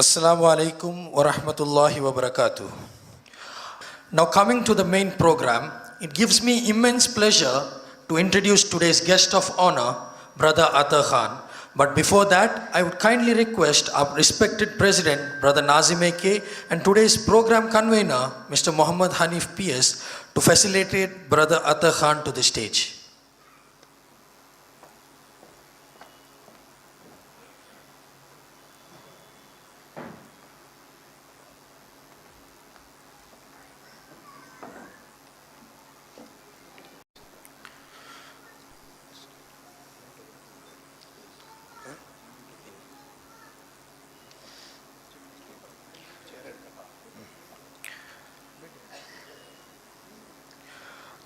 Assalamu alaikum wa rahmatullahi wa barakatuh. Now coming to the main program, it gives me immense pleasure to introduce today's guest of honor, Brother Atar Khan. But before that, I would kindly request our respected President, Brother Nazim AK, and today's program convener, Mr. Muhammad Hanif PS, to facilitate Brother Atar Khan to the stage.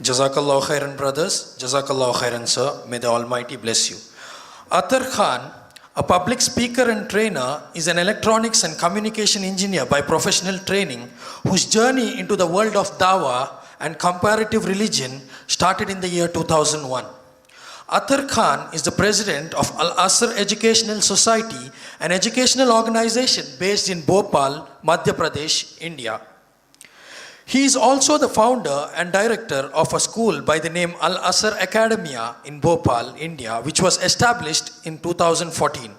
Jazakallah khairan, brothers. Jazakallah khairan, sir. May the Almighty bless you. Atar Khan, a public speaker and trainer, is an electronics and communication engineer by professional training whose journey into the world of dawah and comparative religion started in the year 2001. Atar Khan is the president of Al-Asr Educational Society, an educational organization based in Bhopal, Madhya Pradesh, India. He is also the founder and director of a school by the name Al-Asr Academia in Bhopal, India, which was established in 2014.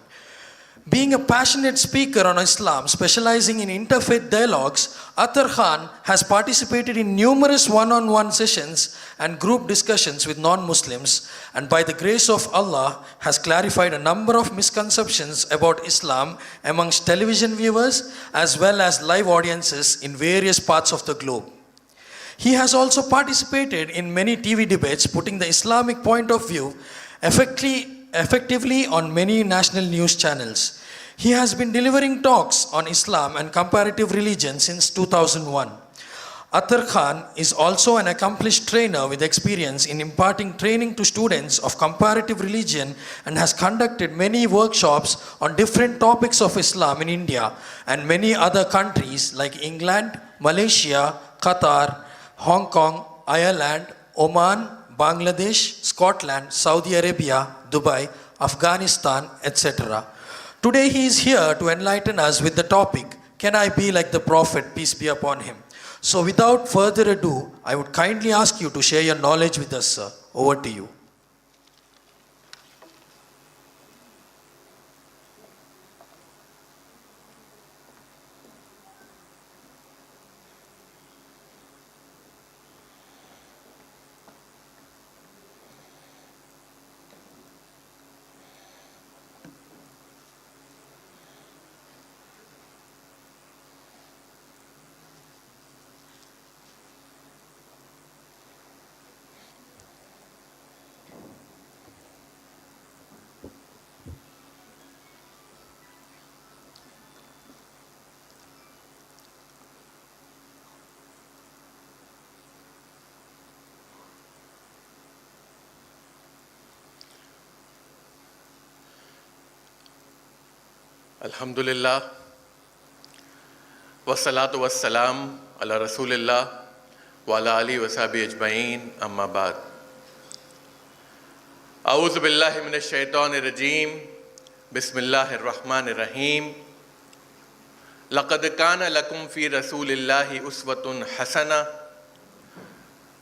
Being a passionate speaker on Islam, specializing in interfaith dialogues, Atar Khan has participated in numerous one-on-one sessions and group discussions with non-Muslims, and by the grace of Allah has clarified a number of misconceptions about Islam amongst television viewers as well as live audiences in various parts of the globe. He has also participated in many TV debates, putting the Islamic point of view effectively on many national news channels. He has been delivering talks on Islam and comparative religion since 2001. Atar Khan is also an accomplished trainer with experience in imparting training to students of comparative religion and has conducted many workshops on different topics of Islam in India and many other countries like England, Malaysia, Qatar, Hong Kong, Ireland, Oman, Bangladesh, Scotland, Saudi Arabia, Dubai, Afghanistan, etc. Today he is here to enlighten us with the topic, Can I be like the Prophet, peace be upon him? So without further ado, I would kindly ask you to share your knowledge with us, sir. Over to you. Alhamdulillah, wassalatu wassalam ala Rasulillah wa ala alihi wa sahbihi ajma'in, amma ba'd. A'udhu billahi minash shaitanir rajim, bismillahir rahmanir rahim. Laqad kana lakum fi Rasulillahi uswatun hasana.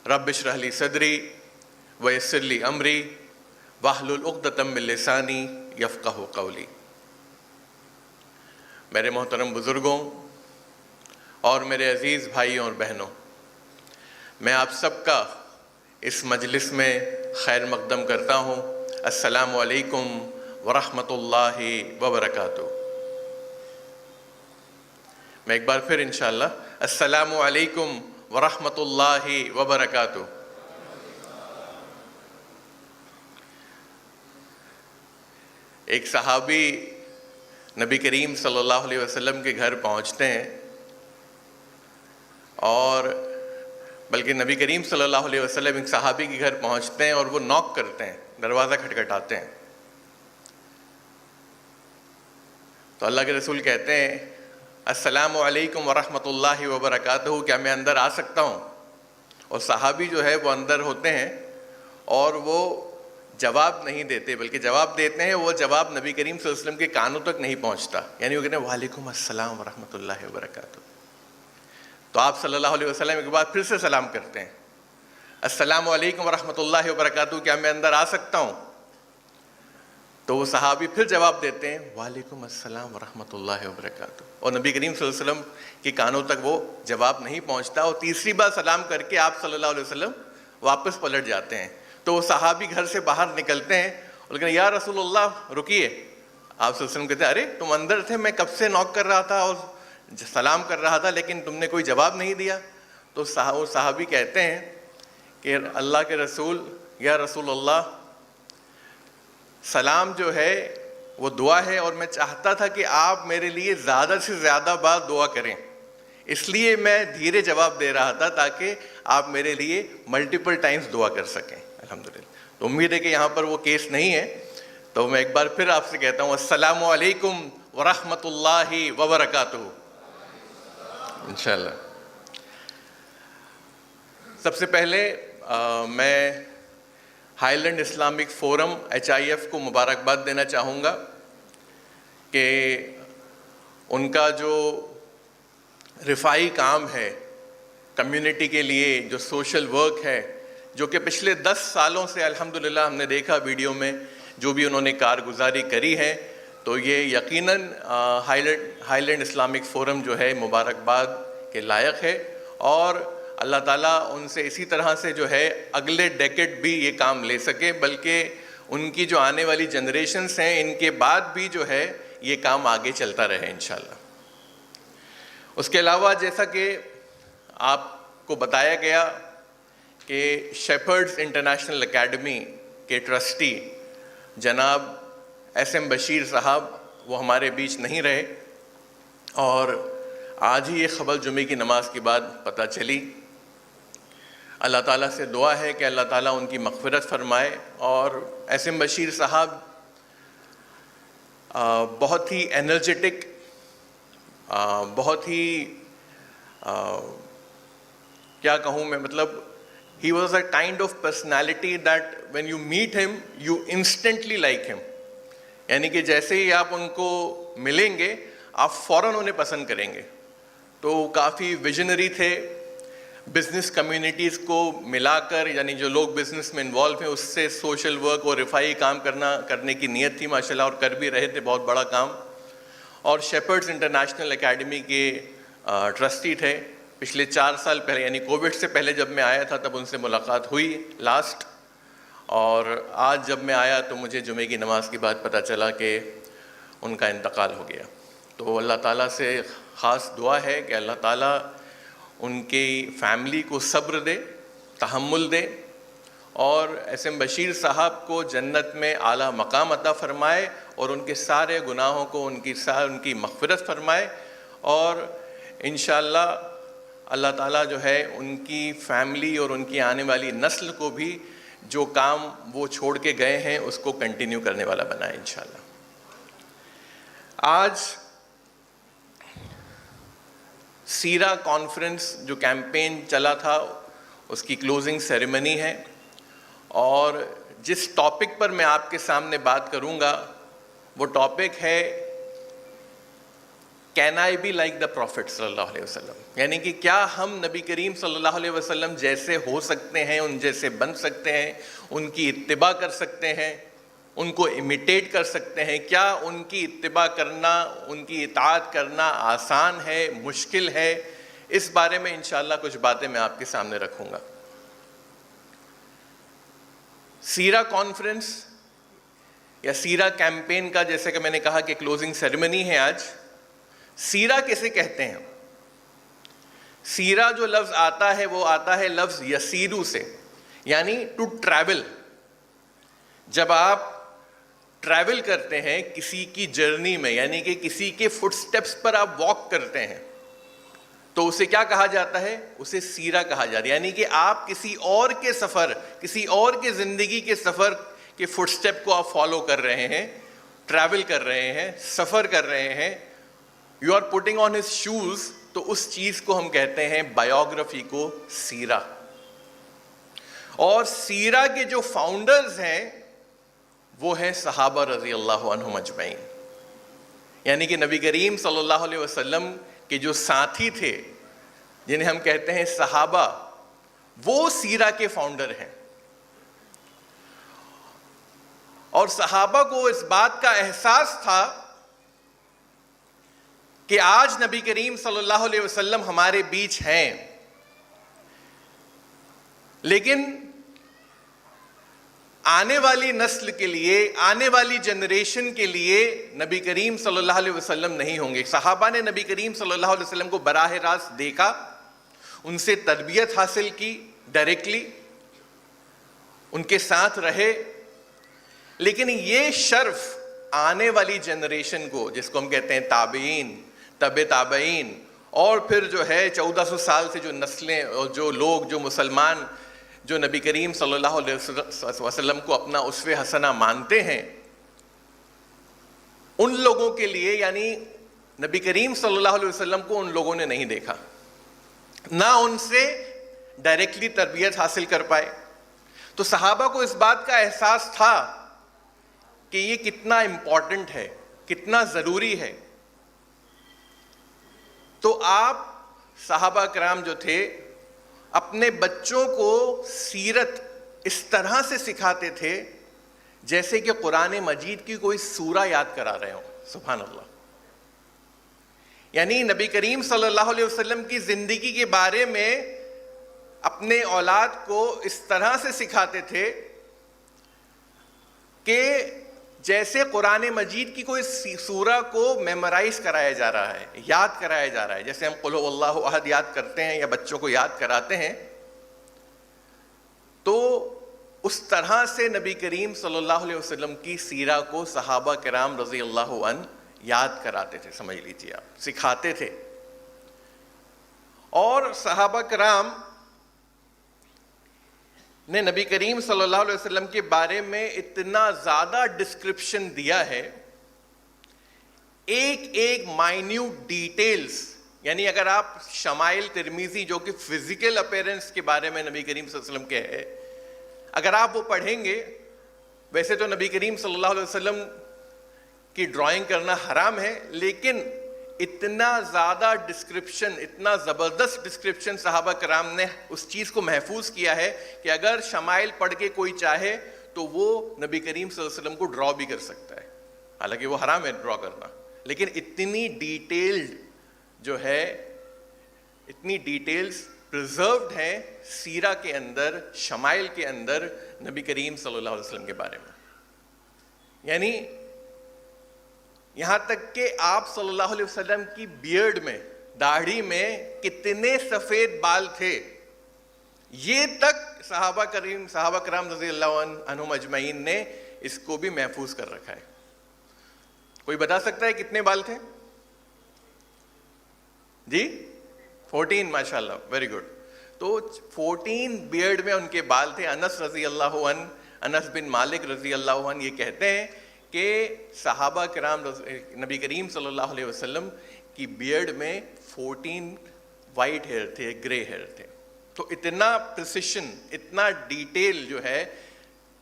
Rabbi shrah li sadri wa yassir li amri wahlul uqdatam min lisani yafqahu qawli. میرے محترم بزرگوں اور میرے عزیز بھائیوں اور بہنوں، میں آپ سب کا اس مجلس میں خیر مقدم کرتا ہوں. السلام علیکم ورحمۃ اللہ وبرکاتہ. میں ایک بار پھر انشاءاللہ السلام علیکم ورحمۃ اللہ وبرکاتہ. ایک صحابی نبی کریم صلی اللہ علیہ وسلم کے گھر پہنچتے ہیں، اور بلکہ نبی کریم صلی اللہ علیہ وسلم ایک صحابی کے گھر پہنچتے ہیں اور وہ نوک کرتے ہیں، دروازہ کھٹکھٹاتے ہیں. تو اللہ کے رسول کہتے ہیں السلام علیکم ورحمۃ اللہ وبرکاتہ، کیا میں اندر آ سکتا ہوں؟ اور صحابی جو ہے وہ اندر ہوتے ہیں اور وہ جواب نہیں دیتے، بلکہ جواب دیتے ہیں، وہ جواب نبی کریم صلی اللہ علیہ وسلم کے کانوں تک نہیں پہنچتا. یعنی وہ کہتے ہیں وعلیکم السلام ورحمۃ اللہ وبرکاتہ. تو آپ صلی اللہ علیہ وسلم کے بعد پھر سے سلام کرتے ہیں، السلام علیکم ورحمۃ اللہ وبرکاتہ، کیا میں اندر آ سکتا ہوں؟ تو وہ صحابی پھر جواب دیتے ہیں وعلیکم السلام ورحمۃ اللہ وبرکاتہ، اور نبی کریم صلی اللہ علیہ وسلم کے کانوں تک وہ جواب نہیں پہنچتا، اور تیسری بار سلام کر کے آپ صلی اللہ علیہ وسلم واپس پلٹ جاتے ہیں. تو وہ صحابی گھر سے باہر نکلتے ہیں اور کہتے ہیں یا رسول اللہ رکیے. آپ صلی اللہ علیہ وسلم کہتے ہیں ارے تم اندر تھے، میں کب سے نوک کر رہا تھا اور سلام کر رہا تھا، لیکن تم نے کوئی جواب نہیں دیا. تو وہ صحابی کہتے ہیں کہ اللہ کے رسول، یا رسول اللہ، سلام جو ہے وہ دعا ہے، اور میں چاہتا تھا کہ آپ میرے لیے زیادہ سے زیادہ بار دعا کریں، اس لیے میں دھیرے جواب دے رہا تھا تاکہ آپ میرے لیے ملٹیپل ٹائمز دعا کر سکیں. الحمدللہ. تو امید ہے کہ یہاں پر وہ کیس نہیں ہے. تو میں ایک بار پھر آپ سے کہتا ہوں السلام علیکم ورحمۃ اللہ وبرکاتہ. انشاءاللہ. سب سے پہلے میں Highland Islamic Forum HIF کو مبارکباد دینا چاہوں گا کہ ان کا جو رفاعی کام ہے کمیونٹی کے لیے، جو سوشل ورک ہے، جو کہ پچھلے 10 سالوں سے الحمدللہ ہم نے دیکھا ویڈیو میں جو بھی انہوں نے کارگزاری کری ہے، تو یہ یقیناً ہائی لینڈ اسلامک فورم جو ہے مبارکباد کے لائق ہے. اور اللہ تعالیٰ ان سے اسی طرح سے جو ہے اگلے ڈیکیڈ بھی یہ کام لے سکے، بلکہ ان کی جو آنے والی جنریشنز ہیں ان کے بعد بھی جو ہے یہ کام آگے چلتا رہے انشاءاللہ. اس کے علاوہ جیسا کہ آپ کو بتایا گیا کہ شیپرڈز انٹرنیشنل اکیڈمی کے ٹرسٹی جناب SM بشیر صاحب وہ ہمارے بیچ نہیں رہے، اور آج ہی یہ خبر جمعے کی نماز کے بعد پتہ چلی. اللہ تعالیٰ سے دعا ہے کہ اللہ تعالیٰ ان کی مغفرت فرمائے. اور SM بشیر صاحب بہت ہی انرجیٹک، بہت ہی کیا کہوں میں، مطلب he was a kind of personality that when you meet him you instantly like him. یعنی کہ جیسے ہی آپ ان کو ملیں گے آپ فوراً انہیں پسند کریں گے. تو کافی ویژنری تھے، بزنس کمیونٹیز کو ملا کر، یعنی جو لوگ بزنس میں انوالو ہیں اس سے سوشل ورک اور رفاعی کام کرنے کی نیت تھی ماشاءاللہ، اور کر بھی رہے تھے بہت بڑا کام. اور شیپرڈز انٹرنیشنل اکیڈمی کے ٹرسٹی تھے. پچھلے 4 سال پہلے یعنی کووڈ سے پہلے جب میں آیا تھا تب ان سے ملاقات ہوئی لاسٹ، اور آج جب میں آیا تو مجھے جمعے کی نماز کے بعد پتہ چلا کہ ان کا انتقال ہو گیا. تو اللہ تعالیٰ سے خاص دعا ہے کہ اللہ تعالیٰ ان کی فیملی کو صبر دے، تحمل دے، اور SM بشیر صاحب کو جنت میں اعلیٰ مقام عطا فرمائے، اور ان کے سارے گناہوں کو ان کی مغفرت فرمائے. اور انشاءاللہ اللہ تعالیٰ جو ہے ان کی فیملی اور ان کی آنے والی نسل کو بھی جو کام وہ چھوڑ کے گئے ہیں اس کو کنٹینیو کرنے والا بنائے انشاءاللہ. آج سیرا کانفرنس جو کیمپین چلا تھا اس کی کلوزنگ سیریمنی ہے، اور جس ٹاپک پر میں آپ کے سامنے بات کروں گا وہ ٹاپک ہے can I be like the prophet صلی اللہ علیہ وسلم. یعنی کہ کیا ہم نبی کریم صلی اللہ علیہ وسلم جیسے ہو سکتے ہیں، ان جیسے بن سکتے ہیں، ان کی اتباع کر سکتے ہیں، ان کو امیٹیٹ کر سکتے ہیں؟ کیا ان کی اتباع کرنا، ان کی اطاعت کرنا آسان ہے، مشکل ہے؟ اس بارے میں انشاءاللہ کچھ باتیں میں آپ کے سامنے رکھوں گا. سیرا کانفرنس یا سیرا کیمپین کا جیسے کہ میں نے کہا کہ کلوزنگ سیریمنی ہے آج. سیرا کیسے کہتے ہیں؟ سیرا جو لفظ آتا ہے وہ آتا ہے لفظ یسیرو سے، یعنی ٹو ٹریول. جب آپ ٹریول کرتے ہیں کسی کی جرنی میں، یعنی کہ کسی کے فٹ سٹیپس پر آپ واک کرتے ہیں، تو اسے کیا کہا جاتا ہے؟ اسے سیرا کہا جاتا ہے. یعنی کہ آپ کسی اور کے سفر، کسی اور کے زندگی کے سفر کے فٹ سٹیپ کو آپ فالو کر رہے ہیں، ٹریول کر رہے ہیں، سفر کر رہے ہیں. You are putting on his shoes. تو اس چیز کو ہم کہتے ہیں بایوگرافی کو سیرا. اور سیرا کے جو فاؤنڈرز ہیں وہ ہیں صحابہ رضی اللہ عنہم اجمعین، یعنی کہ نبی کریم صلی اللہ علیہ وسلم کے جو ساتھی تھے جنہیں ہم کہتے ہیں صحابہ، وہ سیرہ کے فاؤنڈر ہیں. اور صحابہ کو اس بات کا احساس تھا کہ آج نبی کریم صلی اللہ علیہ وسلم ہمارے بیچ ہیں، لیکن آنے والی نسل کے لیے، آنے والی جنریشن کے لیے نبی کریم صلی اللہ علیہ وسلم نہیں ہوں گے. صحابہ نے نبی کریم صلی اللہ علیہ وسلم کو براہ راست دیکھا، ان سے تربیت حاصل کی ڈائریکٹلی، ان کے ساتھ رہے، لیکن یہ شرف آنے والی جنریشن کو، جس کو ہم کہتے ہیں تابعین، تبع تابعین، اور پھر جو ہے 1400 سال سے جو نسلیں اور جو لوگ، جو مسلمان جو نبی کریم صلی اللہ علیہ وسلم کو اپنا اسوہ حسنہ مانتے ہیں، ان لوگوں کے لیے، یعنی نبی کریم صلی اللہ علیہ وسلم کو ان لوگوں نے نہیں دیکھا، نہ ان سے ڈائریکٹلی تربیت حاصل کر پائے. تو صحابہ کو اس بات کا احساس تھا کہ یہ کتنا امپورٹنٹ ہے، کتنا ضروری ہے. تو آپ صحابہ کرام جو تھے اپنے بچوں کو سیرت اس طرح سے سکھاتے تھے جیسے کہ قرآن مجید کی کوئی سورہ یاد کرا رہے ہوں. سبحان اللہ. یعنی نبی کریم صلی اللہ علیہ وسلم کی زندگی کے بارے میں اپنے اولاد کو اس طرح سے سکھاتے تھے کہ جیسے قرآن مجید کی کوئی سورہ کو میمورائز کرایا جا رہا ہے، یاد کرایا جا رہا ہے. جیسے ہم قل هو اللہ احد یاد کرتے ہیں یا بچوں کو یاد کراتے ہیں، تو اس طرح سے نبی کریم صلی اللہ علیہ وسلم کی سیرہ کو صحابہ کرام رضی اللہ عنہ یاد کراتے تھے، سمجھ لیجیے آپ، سکھاتے تھے. اور صحابہ کرام نے نبی کریم صلی اللہ علیہ وسلم کے بارے میں اتنا زیادہ ڈسکرپشن دیا ہے، ایک ایک مائنیوٹ ڈیٹیلز. یعنی اگر آپ شمائل ترمذی جو کہ فزیکل اپیرنس کے بارے میں نبی کریم صلی اللہ علیہ وسلم کے ہے، اگر آپ وہ پڑھیں گے، ویسے تو نبی کریم صلی اللہ علیہ وسلم کی ڈرائنگ کرنا حرام ہے، لیکن اتنا زیادہ ڈسکرپشن، اتنا زبردست ڈسکرپشن صحابہ کرام نے اس چیز کو محفوظ کیا ہے کہ اگر شمائل پڑھ کے کوئی چاہے تو وہ نبی کریم صلی اللہ علیہ وسلم کو ڈرا بھی کر سکتا ہے. حالانکہ وہ حرام ہے ڈرا کرنا، لیکن اتنی ڈیٹیلڈ جو ہے، اتنی ڈیٹیلز پریزروڈ ہیں سیرہ کے اندر، شمائل کے اندر نبی کریم صلی اللہ علیہ وسلم کے بارے میں. یعنی یہاں تک کہ آپ صلی اللہ علیہ وسلم کی بیئرڈ میں، داڑھی میں کتنے سفید بال تھے، یہ تک صحابہ کرام رضی اللہ عنہم اجمعین نے اس کو بھی محفوظ کر رکھا ہے. کوئی بتا سکتا ہے کتنے بال تھے؟ جی 14، ماشاءاللہ، ویری گڈ. تو 14 بیئرڈ میں ان کے بال تھے. انس رضی اللہ عنہ، انس بن مالک رضی اللہ عنہ یہ کہتے ہیں کہ صحابہ کرام نبی کریم صلی اللہ علیہ وسلم کی بیئرڈ میں 14 وائٹ ہیئر تھے، گرے ہیئر تھے. تو اتنا پریسیشن، اتنا ڈیٹیل جو ہے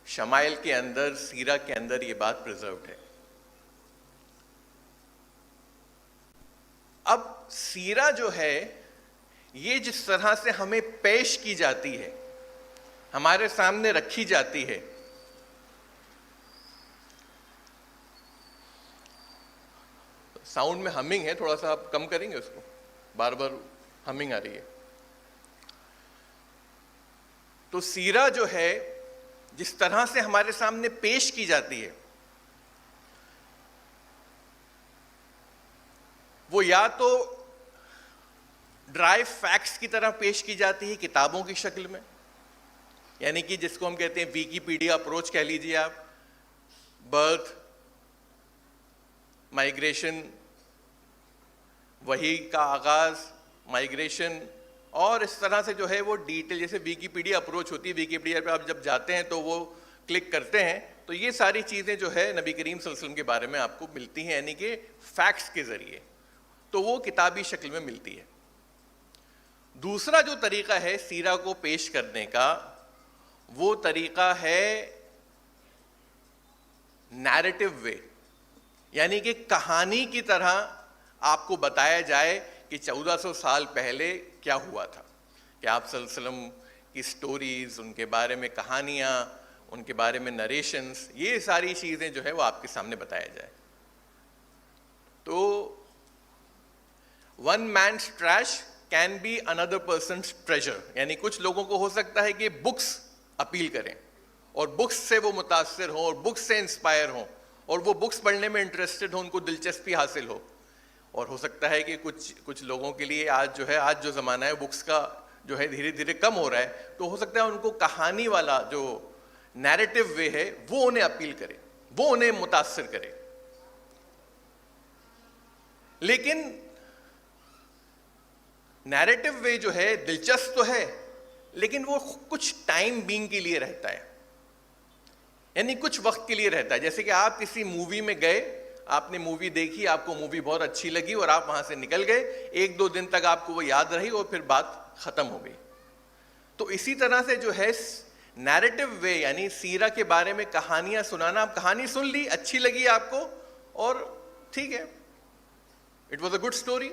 شمائل کے اندر، سیرہ کے اندر یہ بات پریزروڈ ہے. اب سیرہ جو ہے یہ جس طرح سے ہمیں پیش کی جاتی ہے، ہمارے سامنے رکھی جاتی ہے، ساؤنڈ میں ہمنگ ہے، تھوڑا سا آپ کم کریں گے اس کو، بار بار ہمنگ آ رہی ہے. تو سیرہ جو ہے جس طرح سے ہمارے سامنے پیش کی جاتی ہے، وہ یا تو ڈرائی فیکٹس کی طرح پیش کی جاتی ہے کتابوں کی شکل میں، یعنی کہ جس کو ہم کہتے ہیں ویکیپیڈیا اپروچ کہہ لیجیے آپ، برتھ، مائیگریشن، وحی کا آغاز، مائیگریشن، اور اس طرح سے جو ہے وہ ڈیٹیل، جیسے ویکیپیڈیا اپروچ ہوتی ہے، ویکیپیڈیا پہ آپ جب جاتے ہیں تو وہ کلک کرتے ہیں تو یہ ساری چیزیں جو ہے نبی کریم صلی اللہ علیہ وسلم کے بارے میں آپ کو ملتی ہیں، یعنی کہ فیکٹس کے ذریعے، تو وہ کتابی شکل میں ملتی ہے. دوسرا جو طریقہ ہے سیرہ کو پیش کرنے کا، وہ طریقہ ہے نیریٹو وے، یعنی کہ کہانی کی طرح آپ کو بتایا جائے کہ 1400 سال پہلے کیا ہوا تھا، کہ آپ صلی اللہ علیہ وسلم کی سٹوریز، ان کے بارے میں کہانیاں، ان کے بارے میں نریشنز، یہ ساری چیزیں جو ہے وہ آپ کے سامنے بتایا جائے. تو one man's trash can be another person's treasure, یعنی کچھ لوگوں کو ہو سکتا ہے کہ بکس اپیل کریں اور بکس سے وہ متاثر ہوں اور بکس سے انسپائر ہوں اور وہ بکس پڑھنے میں انٹرسٹڈ ہوں، ان کو دلچسپی حاصل ہو. اور ہو سکتا ہے کہ کچھ لوگوں کے لیے آج جو زمانہ ہے بکس کا جو ہے دھیرے دھیرے کم ہو رہا ہے، تو ہو سکتا ہے ان کو کہانی والا جو نیریٹو وے ہے وہ انہیں اپیل کرے، وہ انہیں متاثر کرے. لیکن نیریٹو وے جو ہے دلچسپ تو ہے، لیکن وہ کچھ ٹائم بینگ کے لیے رہتا ہے، یعنی کچھ وقت کے لیے رہتا ہے. جیسے کہ آپ کسی مووی میں گئے، آپ نے مووی دیکھی، آپ کو مووی بہت اچھی لگی اور آپ وہاں سے نکل گئے، 1-2 دن تک آپ کو وہ یاد رہی اور پھر بات ختم ہو گئی. تو اسی طرح سے جو ہے نیریٹو وے یعنی سیرہ کے بارے میں کہانیاں سنانا، آپ کہانی سن لی، اچھی لگی آپ کو اور ٹھیک ہے، it was a good story,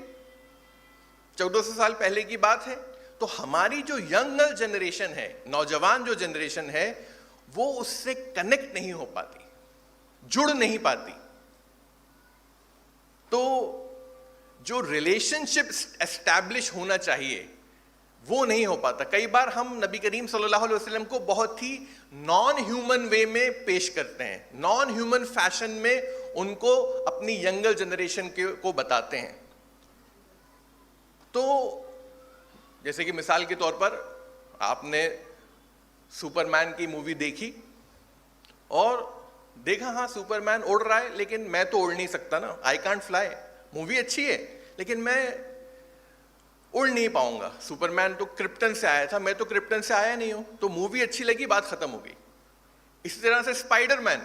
1400 سال پہلے کی بات ہے. تو ہماری جو ینگر جنریشن ہے، نوجوان جو جنریشن ہے، وہ اس سے کنیکٹ نہیں ہو پاتی، جڑ نہیں پاتی. تو جو ریلیشن شپ اسٹیبلش ہونا چاہیے وہ نہیں ہو پاتا. کئی بار ہم نبی کریم صلی اللہ علیہ وسلم کو بہت ہی نان ہیومن وے میں پیش کرتے ہیں، نان ہیومن فیشن میں ان کو اپنی ینگر جنریشن کو بتاتے ہیں. تو جیسے کہ مثال کے طور پر آپ نے سپر مین کی مووی دیکھی اور دیکھا ہاں سپر مین اڑ رہا ہے، لیکن میں تو اڑ نہیں سکتا نا، آئی کانٹ فلائی. مووی اچھی ہے لیکن میں اڑ نہیں پاؤں گا. سپر مین تو کرپٹن سے آیا تھا، میں تو کرپٹن سے آیا نہیں ہوں. تو مووی اچھی لگی، بات ختم ہو گئی. اسی طرح سے اسپائڈر مین،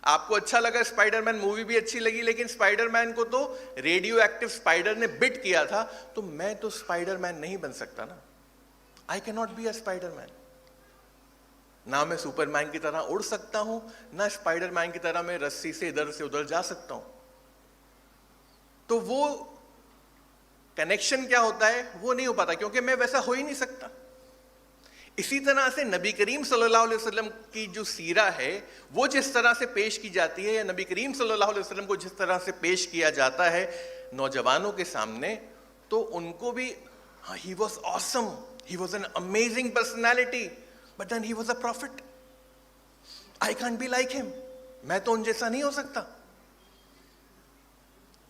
آپ کو اچھا لگا اسپائڈر مین، مووی بھی اچھی لگی، لیکن اسپائڈر مین کو تو ریڈیو ایکٹیو اسپائڈر نے بٹ کیا تھا، تو میں تو اسپائڈر مین نہیں بن سکتا نا، آئی کی not be a Spider Man. نہ میں سپر مین کی طرح اڑ سکتا ہوں، نہ اسپائڈر مین کی طرح میں رسی سے ادھر سے ادھر جا سکتا ہوں. تو وہ کنیکشن کیا ہوتا ہے وہ نہیں ہو پاتا، کیونکہ میں ویسا ہو ہی نہیں سکتا. اسی طرح سے نبی کریم صلی اللہ علیہ وسلم کی جو سیرہ ہے وہ جس طرح سے پیش کی جاتی ہے، یا نبی کریم صلی اللہ علیہ وسلم کو جس طرح سے پیش کیا جاتا ہے نوجوانوں کے سامنے، تو ان کو بھی he was awesome, he was an amazing personality, but then he was a prophet, I can't be like him, میں تو ان جیسا نہیں ہو سکتا.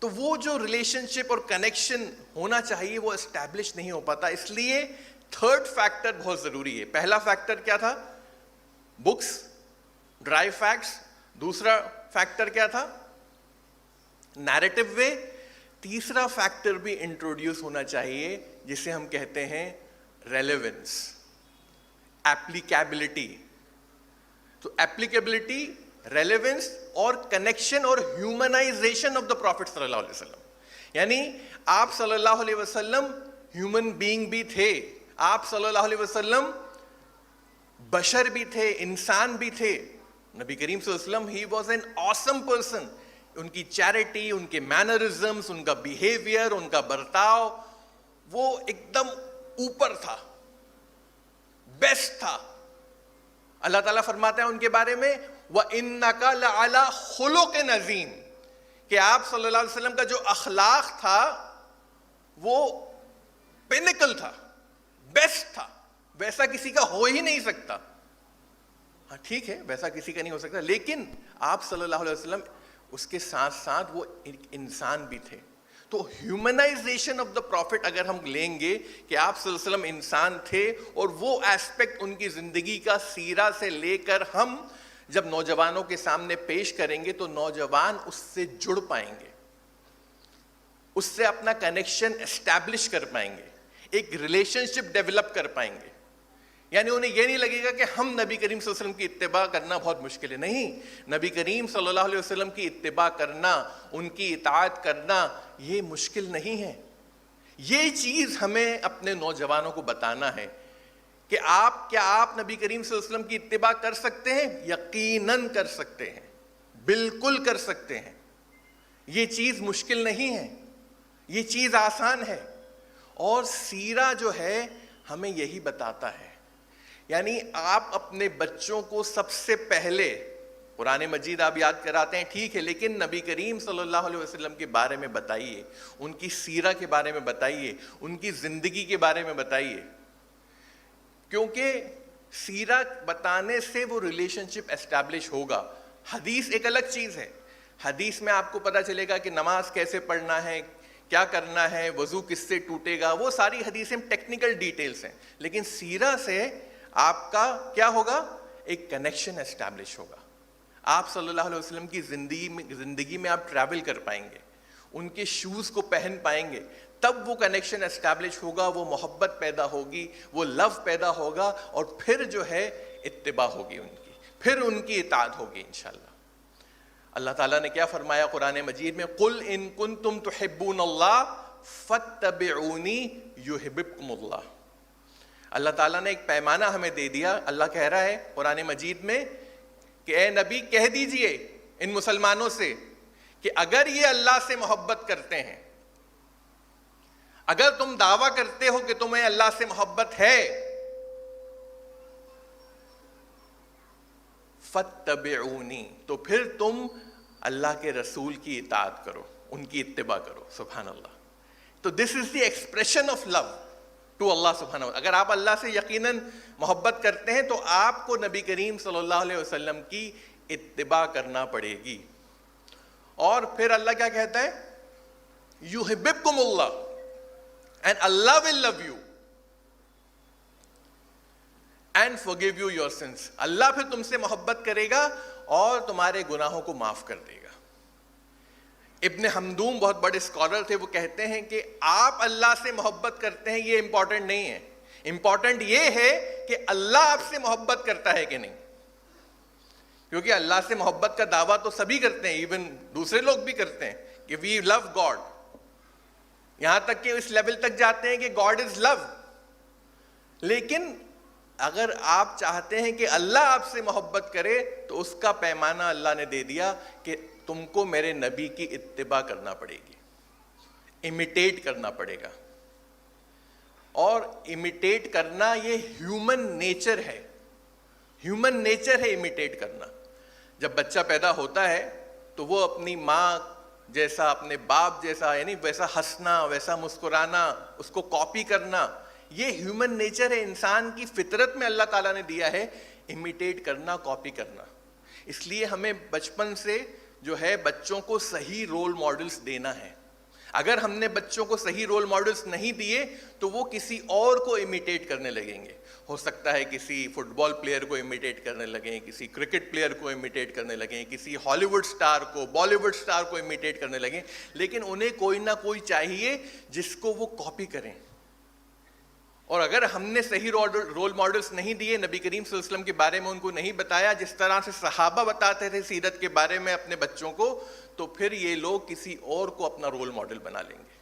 تو وہ جو ریلیشن شپ اور کنیکشن ہونا چاہیے وہ اسٹیبلش نہیں ہو پاتا. اس لیے تھرڈ فیکٹر بہت ضروری ہے. پہلا فیکٹر کیا تھا؟ Books, dry facts. دوسرا فیکٹر کیا تھا؟ نیریٹو وے. تیسرا فیکٹر بھی انٹروڈیوس ہونا چاہیے جسے ہم کہتے ہیں ریلیونس، ایپلیکیبلٹی. تو ایپلیکیبلٹی، ریلیونس اور کنیکشن اور ہیومنائزیشن آف دا پروفٹ صلی اللہ علیہ وسلم. یعنی آپ صلی اللہ علیہ وسلم ہیومن بینگ بھی تھے، آپ صلی اللہ علیہ وسلم بشر بھی تھے، انسان بھی تھے. نبی کریم صلی اللہ علیہ وسلم he was an awesome person. ان کی چیریٹی، ان کے مینرزمس، ان کا بیہیویئر، ان کا برتاؤ وہ ایک دم اوپر تھا، بیسٹ تھا. اللہ تعالیٰ فرماتا ہے ان کے بارے میں وَإِنَّكَ لَعَلَىٰ خُلُقٍ عَظِيمٍ، کہ آپ صلی اللہ علیہ وسلم کا جو اخلاق تھا وہ پینیکل تھا، بیسٹ تھا، ویسا کسی کا ہو ہی نہیں سکتا. ہاں ٹھیک ہے ویسا کسی کا نہیں ہو سکتا، لیکن آپ صلی اللہ علیہ وسلم اس کے ساتھ ساتھ وہ ایک انسان بھی تھے. تو ہیومنائزیشن آف دا پروفٹ اگر ہم لیں گے کہ آپ صلی اللہ علیہ وسلم انسان تھے، اور وہ ایسپیکٹ ان کی زندگی کا سیرہ سے لے کر ہم جب نوجوانوں کے سامنے پیش کریں گے تو نوجوان اس سے جڑ پائیں گے، اس سے اپنا کنیکشن اسٹیبلش کر پائیں گے، ایک ریلیشن شپ ڈیولپ کر پائیں گے. یعنی انہیں یہ نہیں لگے گا کہ ہم نبی کریم صلی اللہ علیہ وسلم کی اتباع کرنا بہت مشکل ہے. نہیں، نبی کریم صلی اللہ علیہ وسلم کی اتباع کرنا، ان کی اطاعت کرنا یہ مشکل نہیں ہے. یہ چیز ہمیں اپنے نوجوانوں کو بتانا ہے کہ کیا آپ نبی کریم صلی اللہ علیہ وسلم کی اتباع کر سکتے ہیں؟ یقیناً کر سکتے ہیں. بالکل کر سکتے ہیں. یہ چیز مشکل نہیں ہے, یہ چیز آسان ہے. اور سیرہ جو ہے ہمیں یہی بتاتا ہے. یعنی آپ اپنے بچوں کو سب سے پہلے قرآن مجید آپ یاد کراتے ہیں ٹھیک ہے, لیکن نبی کریم صلی اللہ علیہ وسلم کے بارے میں بتائیے, ان کی سیرہ کے بارے میں بتائیے, ان کی زندگی کے بارے میں بتائیے. کیونکہ سیرہ بتانے سے وہ ریلیشن شپ اسٹیبلش ہوگا. حدیث ایک الگ چیز ہے. حدیث میں آپ کو پتہ چلے گا کہ نماز کیسے پڑھنا ہے, کیا کرنا ہے, وضو کس سے ٹوٹے گا, وہ ساری حدیثیں ٹیکنیکل ڈیٹیلز ہیں. لیکن سیرہ سے آپ کا کیا ہوگا, ایک کنیکشن اسٹیبلش ہوگا. آپ صلی اللہ علیہ وسلم کی زندگی میں آپ ٹریول کر پائیں گے, ان کے شوز کو پہن پائیں گے, تب وہ کنیکشن اسٹیبلش ہوگا, وہ محبت پیدا ہوگی, وہ لو پیدا ہوگا, اور پھر جو ہے اتباع ہوگی ان کی, پھر ان کی اطاعت ہوگی انشاءاللہ. اللہ تعالیٰ نے کیا فرمایا قرآن مجید میں, قُلْ إِن كُنتُمْ تُحِبُّونَ اللَّهَ فَاتَّبِعُونِي يُحِبِّبْكُمُ اللَّهُ. اللہ تعالیٰ نے ایک پیمانہ ہمیں دے دیا. اللہ کہہ رہا ہے قرآن مجید میں کہ اے نبی کہہ دیجئے ان مسلمانوں سے کہ اگر یہ اللہ سے محبت کرتے ہیں, اگر تم دعویٰ کرتے ہو کہ تمہیں اللہ سے محبت ہے, فَاتَّبِعُونِي, تو پھر تم اللہ کے رسول کی اطاعت کرو, ان کی اتباع کرو. سبحان اللہ. تو this is the expression of love to اللہ سبحانہ وتعالی. اگر آپ اللہ سے یقیناً محبت کرتے ہیں تو آپ کو نبی کریم صلی اللہ علیہ وسلم کی اتباع کرنا پڑے گی. اور پھر اللہ کیا کہتا ہے, یحببکم اللہ اینڈ اللہ will love you and forgive you your sins. اللہ پھر تم سے محبت کرے گا اور تمہارے گناہوں کو معاف کر دے گا. ابن حمدوم بہت بڑے اسکالر تھے, وہ کہتے ہیں کہ آپ اللہ سے محبت کرتے ہیں یہ امپورٹنٹ نہیں ہے, امپورٹنٹ یہ ہے کہ اللہ آپ سے محبت کرتا ہے کہ نہیں. کیونکہ اللہ سے محبت کا دعویٰ تو سبھی کرتے ہیں, ایون دوسرے لوگ بھی کرتے ہیں کہ وی لو گاڈ, یہاں تک کہ اس لیول تک جاتے ہیں کہ گاڈ از لو. لیکن اگر آپ چاہتے ہیں کہ اللہ آپ سے محبت کرے تو اس کا پیمانہ اللہ نے دے دیا کہ تم کو میرے نبی کی اتباع کرنا پڑے گی, امیٹیٹ کرنا پڑے گا. اور امیٹیٹ کرنا یہ ہیومن نیچر ہے, ہیومن نیچر ہے امیٹیٹ کرنا. جب بچہ پیدا ہوتا ہے تو وہ اپنی ماں جیسا, اپنے باپ جیسا, یعنی ویسا ہنسنا, ویسا مسکرانا, اس کو کاپی کرنا, یہ ہیومن نیچر ہے, انسان کی فطرت میں اللہ تعالیٰ نے دیا ہے امیٹیٹ کرنا, کاپی کرنا. اس لیے ہمیں بچپن سے جو ہے بچوں کو صحیح رول ماڈلز دینا ہے. اگر ہم نے بچوں کو صحیح رول ماڈلز نہیں دیے تو وہ کسی اور کو امیٹیٹ کرنے لگیں گے. ہو سکتا ہے کسی فٹ بال پلیئر کو امیٹیٹ کرنے لگیں, کسی کرکٹ پلیئر کو امیٹیٹ کرنے لگیں, کسی ہالی ووڈ سٹار کو, بالی ووڈ سٹار کو امیٹیٹ کرنے لگیں, لیکن انہیں کوئی نہ کوئی چاہیے جس کو وہ کاپی کریں. اور اگر ہم نے صحیح رول ماڈلز نہیں دیے, نبی کریم صلی اللہ علیہ وسلم کے بارے میں ان کو نہیں بتایا جس طرح سے صحابہ بتاتے تھے سیرت کے بارے میں اپنے بچوں کو, تو پھر یہ لوگ کسی اور کو اپنا رول ماڈل بنا لیں گے.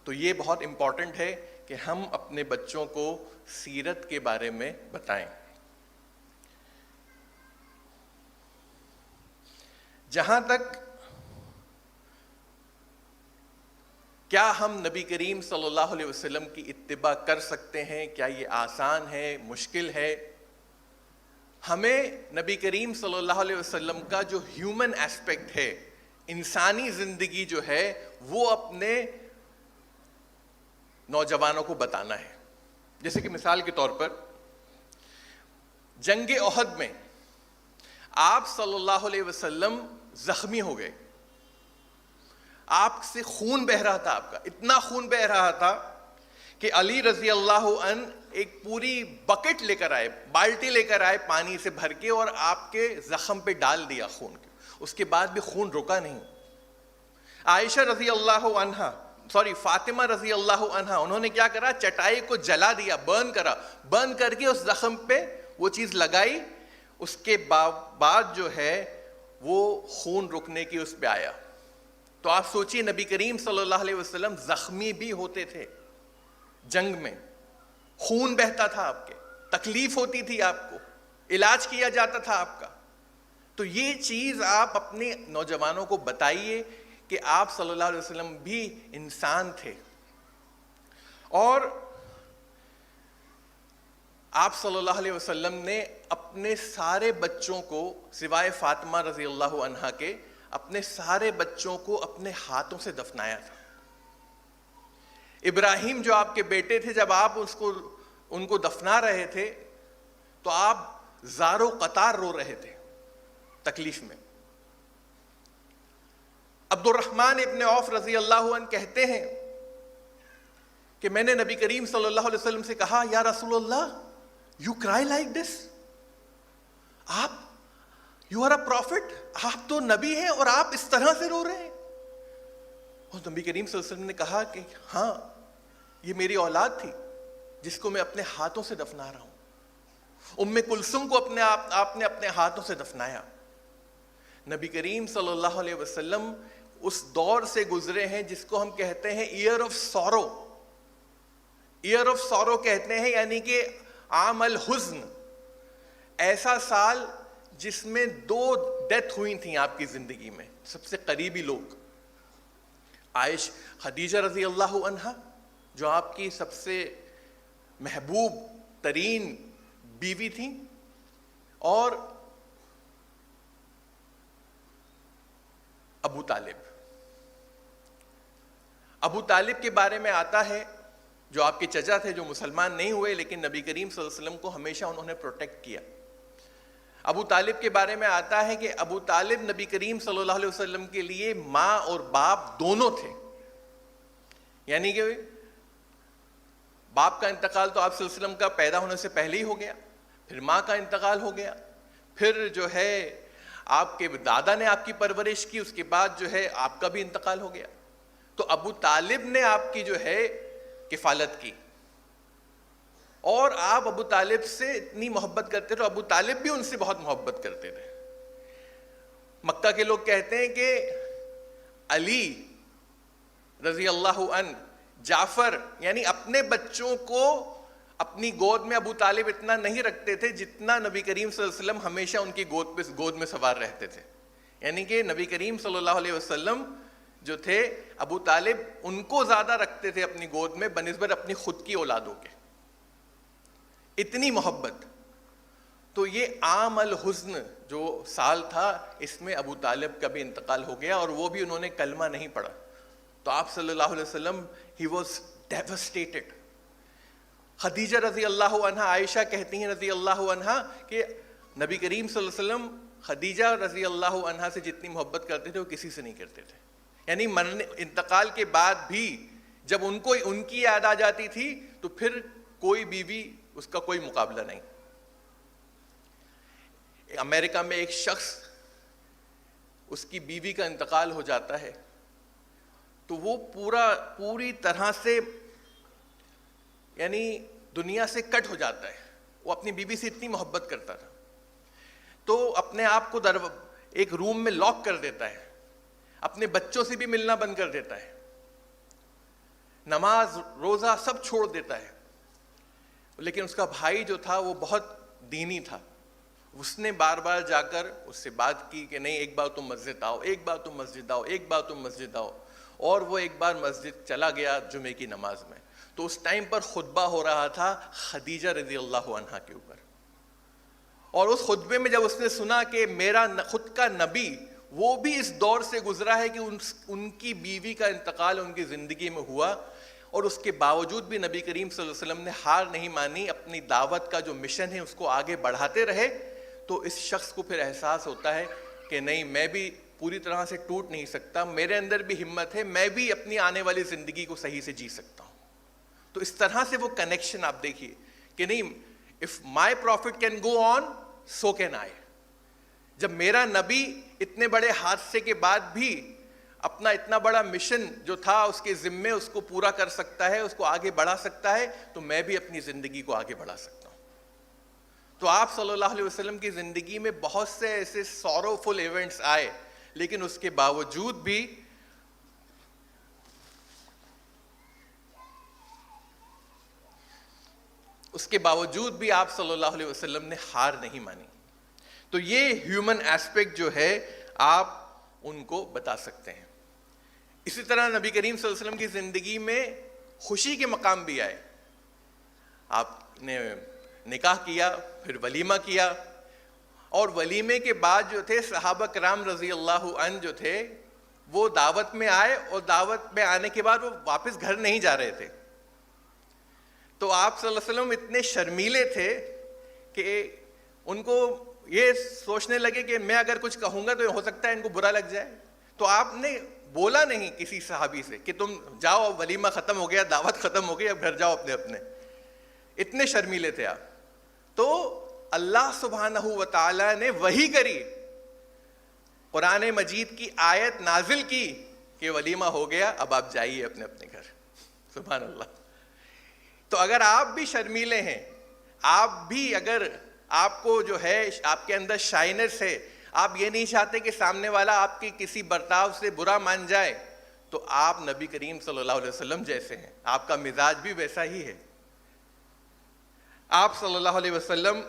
تو یہ بہت امپورٹنٹ ہے کہ ہم اپنے بچوں کو سیرت کے بارے میں بتائیں. جہاں تک کیا ہم نبی کریم صلی اللہ علیہ وسلم کی اتباع کر سکتے ہیں, کیا یہ آسان ہے, مشکل ہے؟ ہمیں نبی کریم صلی اللہ علیہ وسلم کا جو ہیومن ایسپیکٹ ہے, انسانی زندگی جو ہے, وہ اپنے نوجوانوں کو بتانا ہے. جیسے کہ مثال کے طور پر جنگ احد میں آپ صلی اللہ علیہ وسلم زخمی ہو گئے, آپ سے خون بہہ رہا تھا, آپ کا اتنا خون بہہ رہا تھا کہ علی رضی اللہ عنہ ایک پوری بکٹ لے کر آئے, بالٹی لے کر آئے پانی سے بھر کے, اور آپ کے زخم پہ ڈال دیا خون کے. اس کے بعد بھی خون رکا نہیں. عائشہ رضی اللہ عنہا, فاطمہ رضی اللہ عنہا, انہوں نے کیا کرا, چٹائی کو جلا دیا, برن کرا, برن کر کے اس زخم پہ وہ چیز لگائی. اس کے بعد جو ہے وہ خون رکنے کی اس پہ آیا. تو آپ سوچئے نبی کریم صلی اللہ علیہ وسلم زخمی بھی ہوتے تھے, جنگ میں خون بہتا تھا آپ کے, تکلیف ہوتی تھی آپ کو, علاج کیا جاتا تھا آپ کا, تو یہ چیز آپ اپنے نوجوانوں کو بتائیے کہ آپ صلی اللہ علیہ وسلم بھی انسان تھے، اور آپ صلی اللہ علیہ وسلم نے اپنے سارے بچوں کو سوائے فاطمہ رضی اللہ عنہا کے اپنے سارے بچوں کو اپنے ہاتھوں سے دفنایا تھا۔ ابراہیم جو آپ کے بیٹے تھے، جب آپ ان کو دفنا رہے تھے تو آپ زار و قطار رو رہے تھے تکلیف میں۔ عبد الرحمن ابن عوف رضی اللہ عنہ کہتے ہیں کہ میں نے نبی کریم صلی اللہ علیہ وسلم سے کہا، یا رسول اللہ، you cry like this, you are a prophet, آپ تو نبی ہیں اور آپ اس طرح سے رو رہے ہیں؟ اور نبی کریم صلی اللہ علیہ وسلم نے کہا کہ ہاں، یہ میری اولاد تھی جس کو میں اپنے ہاتھوں سے دفنا رہا ہوں۔ ام کلثوم کو آپ نے اپنے ہاتھوں سے دفنایا۔ نبی کریم صلی اللہ علیہ وسلم اس دور سے گزرے ہیں جس کو ہم کہتے ہیں year of sorrow. Year of sorrow کہتے ہیں، یعنی کہ عام الحزن، ایسا سال جس میں 2 ڈیتھ ہوئی تھیں آپ کی زندگی میں، سب سے قریبی لوگ، خدیجہ رضی اللہ عنہا جو آپ کی سب سے محبوب ترین بیوی تھیں، اور ابو طالب کے بارے میں آتا ہے، جو آپ کے چچا تھے، جو مسلمان نہیں ہوئے لیکن نبی کریم صلی اللہ علیہ وسلم کو ہمیشہ انہوں نے پروٹیکٹ کیا۔ ابو طالب کے بارے میں آتا ہے کہ ابو طالب نبی کریم صلی اللہ علیہ وسلم کے لیے ماں اور باپ دونوں تھے، یعنی کہ باپ کا انتقال تو آپ صلی اللہ علیہ وسلم کا پیدا ہونے سے پہلے ہی ہو گیا، پھر ماں کا انتقال ہو گیا، پھر جو ہے آپ کے دادا نے آپ کی پرورش کی، اس کے بعد جو ہے آپ کا بھی انتقال ہو گیا۔ تو ابو طالب نے آپ کی جو ہے کفالت کی، اور آپ ابو طالب سے اتنی محبت کرتے تھے، ابو طالب بھی ان سے بہت محبت کرتے تھے۔ مکہ کے لوگ کہتے ہیں کہ علی رضی اللہ عنہ، جعفر، یعنی اپنے بچوں کو اپنی گود میں ابو طالب اتنا نہیں رکھتے تھے جتنا نبی کریم صلی اللہ علیہ وسلم ہمیشہ ان کی گود میں سوار رہتے تھے۔ یعنی کہ نبی کریم صلی اللہ علیہ وسلم جو تھے، ابو طالب ان کو زیادہ رکھتے تھے اپنی گود میں بنسبت اپنی خود کی اولادوں کے، اتنی محبت۔ تو یہ عام الحزن جو سال تھا، اس میں ابو طالب کا بھی انتقال ہو گیا، اور وہ بھی انہوں نے کلمہ نہیں پڑھا۔ تو آپ صلی اللہ علیہ وسلم ہی واز ڈیوسٹیٹڈ۔ خدیجہ رضی اللہ عنہا، عائشہ کہتی ہیں رضی اللہ عنہا کہ نبی کریم صلی اللہ علیہ وسلم خدیجہ رضی اللہ عنہا سے جتنی محبت کرتے تھے وہ کسی سے نہیں کرتے تھے، یعنی انتقال کے بعد بھی جب ان کو ان کی یاد آ جاتی تھی تو پھر کوئی بیوی اس کا کوئی مقابلہ نہیں۔ امریکہ میں ایک شخص، اس کی بیوی کا انتقال ہو جاتا ہے تو وہ پوری طرح سے یعنی دنیا سے کٹ ہو جاتا ہے۔ وہ اپنی بیوی سے اتنی محبت کرتا تھا تو اپنے آپ کو ایک روم میں لاک کر دیتا ہے، اپنے بچوں سے بھی ملنا بند کر دیتا ہے، نماز روزہ سب چھوڑ دیتا ہے۔ لیکن اس کا بھائی جو تھا وہ بہت دینی تھا، اس نے بار بار جا کر اس سے بات کی کہ نہیں، ایک بار تم مسجد آؤ، ایک بار تم مسجد آؤ، ایک بار تم مسجد آؤ۔ اور وہ ایک بار مسجد چلا گیا جمعے کی نماز میں، تو اس ٹائم پر خطبہ ہو رہا تھا خدیجہ رضی اللہ عنہا کے اوپر، اور اس خطبے میں جب اس نے سنا کہ میرا خود کا نبی وہ بھی اس دور سے گزرا ہے کہ ان کی بیوی کا انتقال ان کی زندگی میں ہوا، اور اس کے باوجود بھی نبی کریم صلی اللہ علیہ وسلم نے ہار نہیں مانی، اپنی دعوت کا جو مشن ہے اس کو آگے بڑھاتے رہے، تو اس شخص کو پھر احساس ہوتا ہے کہ نہیں، میں بھی پوری طرح سے ٹوٹ نہیں سکتا، میرے اندر بھی ہمت ہے، میں بھی اپنی آنے والی زندگی کو صحیح سے جی سکتا ہوں۔ تو اس طرح سے وہ کنیکشن آپ دیکھیے کہ نہیں، if my prophet can go on so can I۔ جب میرا نبی اتنے بڑے حادثے کے بعد بھی اپنا اتنا بڑا مشن جو تھا اس کے ذمے، اس کو پورا کر سکتا ہے، اس کو آگے بڑھا سکتا ہے، تو میں بھی اپنی زندگی کو آگے بڑھا سکتا ہوں۔ تو آپ صلی اللہ علیہ وسلم کی زندگی میں بہت سے ایسے سوروفل ایونٹس آئے، لیکن اس کے باوجود بھی آپ صلی اللہ علیہ وسلم نے ہار نہیں مانی۔ تو یہ ہیومن ایسپیکٹ جو ہے آپ ان کو بتا سکتے ہیں. اسی طرح نبی کریم صلی اللہ علیہ وسلم کی زندگی میں خوشی کے مقام بھی آئے. آپ نے نکاح کیا, پھر ولیمہ کیا, اور ولیمے کے بعد جو تھے صحابہ کرام رضی اللہ عنہ جو تھے وہ دعوت میں آئے, اور دعوت میں آنے کے بعد وہ واپس گھر نہیں جا رہے تھے. تو آپ صلی اللہ علیہ وسلم اتنے شرمیلے تھے کہ ان کو یہ سوچنے لگے کہ میں اگر کچھ کہوں گا تو ہو سکتا ہے ان کو برا لگ جائے. تو آپ نے بولا نہیں کسی صحابی سے کہ تم جاؤ, ولیمہ ختم ہو گیا, دعوت ختم ہو گئی, اب گھر جاؤ اپنے اپنے. اتنے شرمیلے تھے آپ. تو اللہ سبحانہ و تعالی نے وحی کری, قرآن مجید کی آیت نازل کی کہ ولیمہ ہو گیا, اب آپ جائیے اپنے اپنے گھر. سبحان اللہ. تو اگر آپ بھی شرمیلے ہیں, آپ بھی اگر آپ کو جو ہے آپ کے اندر شائنس ہے, آپ یہ نہیں چاہتے کہ سامنے والا آپ کی کسی برتاؤ سے برا مان جائے, تو آپ نبی کریم صلی اللہ علیہ وسلم جیسے ہیں, آپ کا مزاج بھی ویسا ہی ہے. آپ صلی اللہ علیہ وسلم,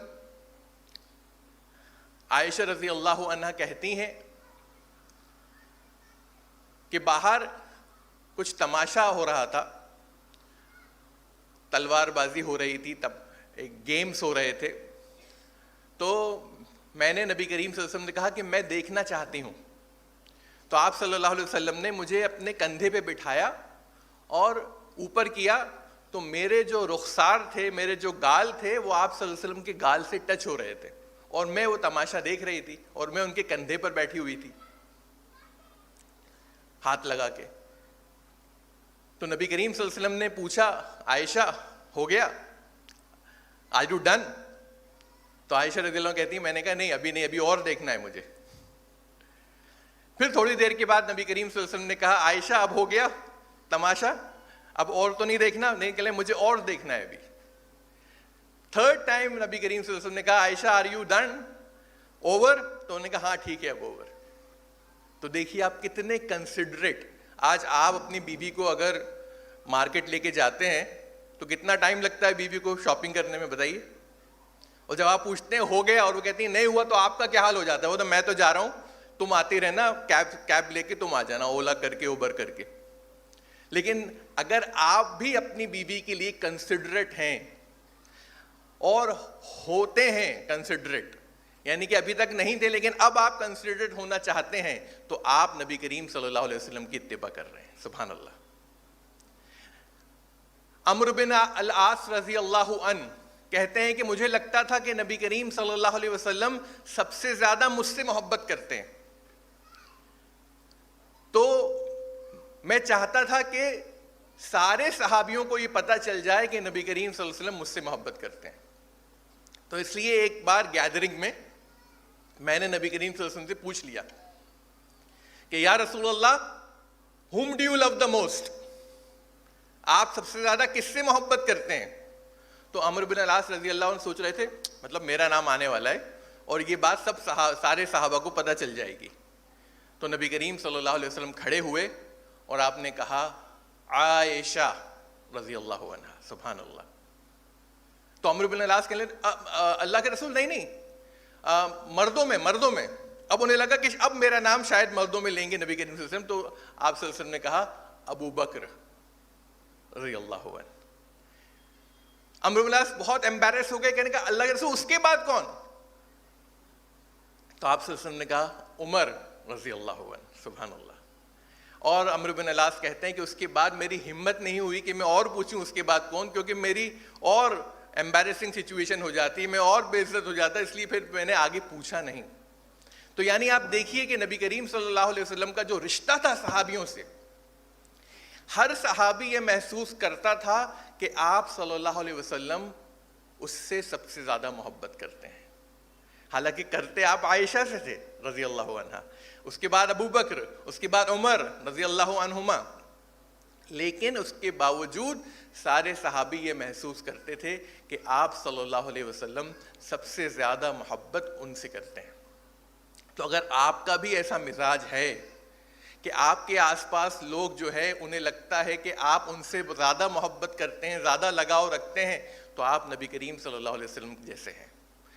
عائشہ رضی اللہ عنہا کہتی ہیں کہ باہر کچھ تماشا ہو رہا تھا, تلوار بازی ہو رہی تھی, تب ایک گیمز ہو رہے تھے. تو میں نے نبی کریم صلی اللہ علیہ وسلم نے کہا کہ میں دیکھنا چاہتی ہوں. تو آپ صلی اللہ علیہ وسلم نے مجھے اپنے کندھے پہ بٹھایا اور اوپر کیا, تو میرے جو رخسار تھے, میرے جو گال تھے, وہ آپ صلی اللہ علیہ وسلم کے گال سے ٹچ ہو رہے تھے, اور میں وہ تماشا دیکھ رہی تھی, اور میں ان کے کندھے پر بیٹھی ہوئی تھی ہاتھ لگا کے. تو نبی کریم صلی اللہ علیہ وسلم نے پوچھا, عائشہ ہو گیا, آر یو ڈن؟ تو عائشہ رضی اللہ عنہ کہتی ہیں میں نے کہا نہیں, ابھی نہیں, ابھی اور دیکھنا ہے مجھے. پھر تھوڑی دیر کے بعد نبی کریم صلی اللہ علیہ وسلم نے کہا, عائشہ اب ہو گیا تماشا, اب اور تو نہیں دیکھنا؟ نہیں, کہ مجھے اور دیکھنا ہے ابھی. تھرڈ ٹائم نبی کریم صلی اللہ علیہ وسلم نے کہا, عائشہ آر یو ڈن, اوور؟ تو انہوں نے کہا ہاں ٹھیک ہے اب اوور. تو دیکھیے آپ کتنے کنسیڈریٹ. آج آپ اپنی بیوی کو اگر مارکیٹ لے کے جاتے ہیں تو کتنا ٹائم لگتا ہے بیوی کو شاپنگ کرنے میں, بتائیے. اور جب آپ پوچھتے ہیں ہو گیا اور وہ کہتی ہیں نہیں ہوا, تو آپ کا کیا حال ہو جاتا ہے؟ وہ تو میں تو جا رہا ہوں, تم آتی رہنا, کیب لے کے تم آ جانا, اولا کر کے, اوبر کر کے. لیکن اگر آپ بھی اپنی بیوی کے لیے کنسیڈریٹ ہیں اور ہوتے ہیں کنسیڈریٹ, یعنی کہ ابھی تک نہیں تھے لیکن اب آپ کنسیڈریٹ ہونا چاہتے ہیں, تو آپ نبی کریم صلی اللہ علیہ وسلم کی اتباع کر رہے ہیں. سبحان اللہ. عمرو بن العاص رضی اللہ عنہ کہتے ہیں کہ مجھے لگتا تھا کہ نبی کریم صلی اللہ علیہ وسلم سب سے زیادہ مجھ سے محبت کرتے ہیں, تو میں چاہتا تھا کہ سارے صحابیوں کو یہ پتہ چل جائے کہ نبی کریم صلی اللہ علیہ وسلم مجھ سے محبت کرتے ہیں. تو اس لیے ایک بار گیدرنگ میں میں نے نبی کریم صلی اللہ علیہ وسلم سے پوچھ لیا کہ یا رسول اللہ, whom do you love the most؟ آپ سب سے زیادہ کس سے محبت کرتے ہیں؟ تو عمرو بن العاص رضی اللہ عنہ سوچ رہے تھے مطلب میرا نام آنے والا ہے اور یہ بات سارے صحابہ کو پتہ چل جائے گی. تو نبی کریم صلی اللہ علیہ وسلم کھڑے ہوئے اور آپ نے کہا عائشہ رضی اللہ عنہا. سبحان اللہ. تو عمرو بن العاص کہنے اللہ کے رسول نہیں, مردوں میں. اب انہیں لگا کہ اب میرا نام شاید مردوں میں لیں گے نبی کریم صلی اللہ علیہ وسلم. تو آپ صلی اللہ علیہ وسلم نے کہا ابو بکر رضی اللہ عنہ. عمرو بن العاص بہت ایمبیرس ہو گئے, کہنے کا اللہ کے رسول اس کے بعد کون؟ تو آپ صلی اللہ علیہ وسلم نے کہا عمر رضی اللہ عنہ. سبحان اللہ. اور عمرو بن العاص کہتے ہیں کہ اس کے بعد میری ہمت نہیں ہوئی کہ میں اور پوچھوں اس کے بعد کون, کیونکہ میری اور ایمبیرسنگ سچویشن ہو جاتی, میں اور بے عزت ہو جاتا, اس لیے پھر میں نے آگے پوچھا نہیں. تو یعنی آپ دیکھیے کہ نبی کریم صلی اللہ علیہ وسلم کا جو رشتہ تھا صحابیوں سے, ہر صحابی یہ محسوس کرتا تھا کہ آپ صلی اللہ علیہ وسلم اس سے سب سے زیادہ محبت کرتے ہیں. حالانکہ کرتے آپ عائشہ سے تھے رضی اللہ عنہا, اس کے بعد ابو بکر, اس کے بعد عمر رضی اللہ عنہما, لیکن اس کے باوجود سارے صحابی یہ محسوس کرتے تھے کہ آپ صلی اللہ علیہ وسلم سب سے زیادہ محبت ان سے کرتے ہیں. تو اگر آپ کا بھی ایسا مزاج ہے کہ آپ کے آس پاس لوگ جو ہے انہیں لگتا ہے کہ آپ ان سے زیادہ محبت کرتے ہیں, زیادہ لگاؤ رکھتے ہیں, تو آپ نبی کریم صلی اللہ علیہ وسلم جیسے ہیں,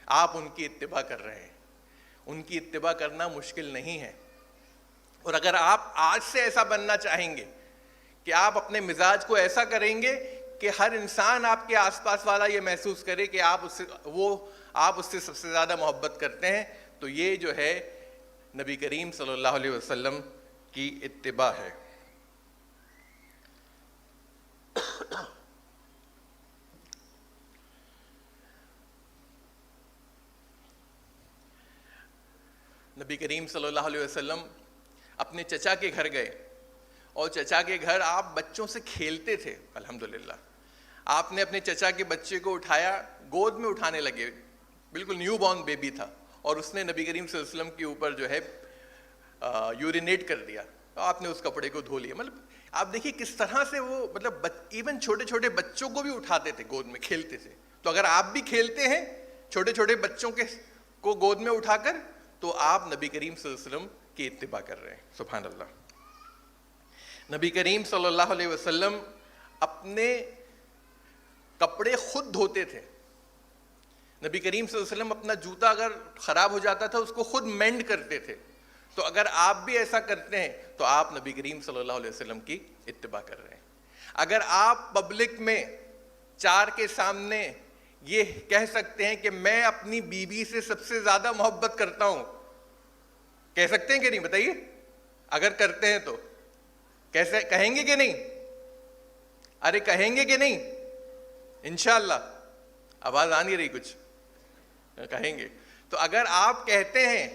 آپ ان کی اتباع کر رہے ہیں. ان کی اتباع کرنا مشکل نہیں ہے. اور اگر آپ آج سے ایسا بننا چاہیں گے کہ آپ اپنے مزاج کو ایسا کریں گے کہ ہر انسان آپ کے آس پاس والا یہ محسوس کرے کہ آپ اس سے سب سے زیادہ محبت کرتے ہیں, تو یہ جو ہے نبی کریم صلی اللہ علیہ وسلم کی اتباع ہے. نبی کریم صلی اللہ علیہ وسلم اپنے چچا کے گھر گئے, اور چچا کے گھر آپ بچوں سے کھیلتے تھے. الحمدللہ آپ نے اپنے چچا کے بچے کو اٹھایا, گود میں اٹھانے لگے, بالکل نیو بورن بیبی تھا, اور اس نے نبی کریم صلی اللہ علیہ وسلم کے اوپر جو ہے یورینیٹ کر دیا. آپ نے اس کپڑے کو دھو لیا. مطلب آپ دیکھیے کس طرح سے وہ مطلب ایون چھوٹے چھوٹے بچوں کو بھی اٹھاتے تھے, گود میں کھیلتے تھے. تو اگر آپ بھی کھیلتے ہیں چھوٹے چھوٹے بچوں کو گود میں اٹھا کر, تو آپ نبی کریم صلی اللہ علیہ وسلم کی اتباع کر رہے ہیں. سبحان اللہ. نبی کریم صلی اللہ علیہ وسلم اپنے کپڑے خود دھوتے تھے. نبی کریم صلی اللہ علیہ وسلم اپنا جوتا اگر خراب ہو جاتا تھا اس کو خود مینڈ کرتے تھے. تو اگر آپ بھی ایسا کرتے ہیں تو آپ نبی کریم صلی اللہ علیہ وسلم کی اتباع کر رہے ہیں. اگر آپ پبلک میں چار کے سامنے یہ کہہ سکتے ہیں کہ میں اپنی بیوی سے سب سے زیادہ محبت کرتا ہوں, کہہ سکتے ہیں کہ نہیں بتائیے؟ اگر کرتے ہیں تو کیسے کہیں گے کہ نہیں؟ ارے کہیں گے کہ نہیں؟ انشاءاللہ. آواز آ نہیں رہی کچھ, کہیں گے. تو اگر آپ کہتے ہیں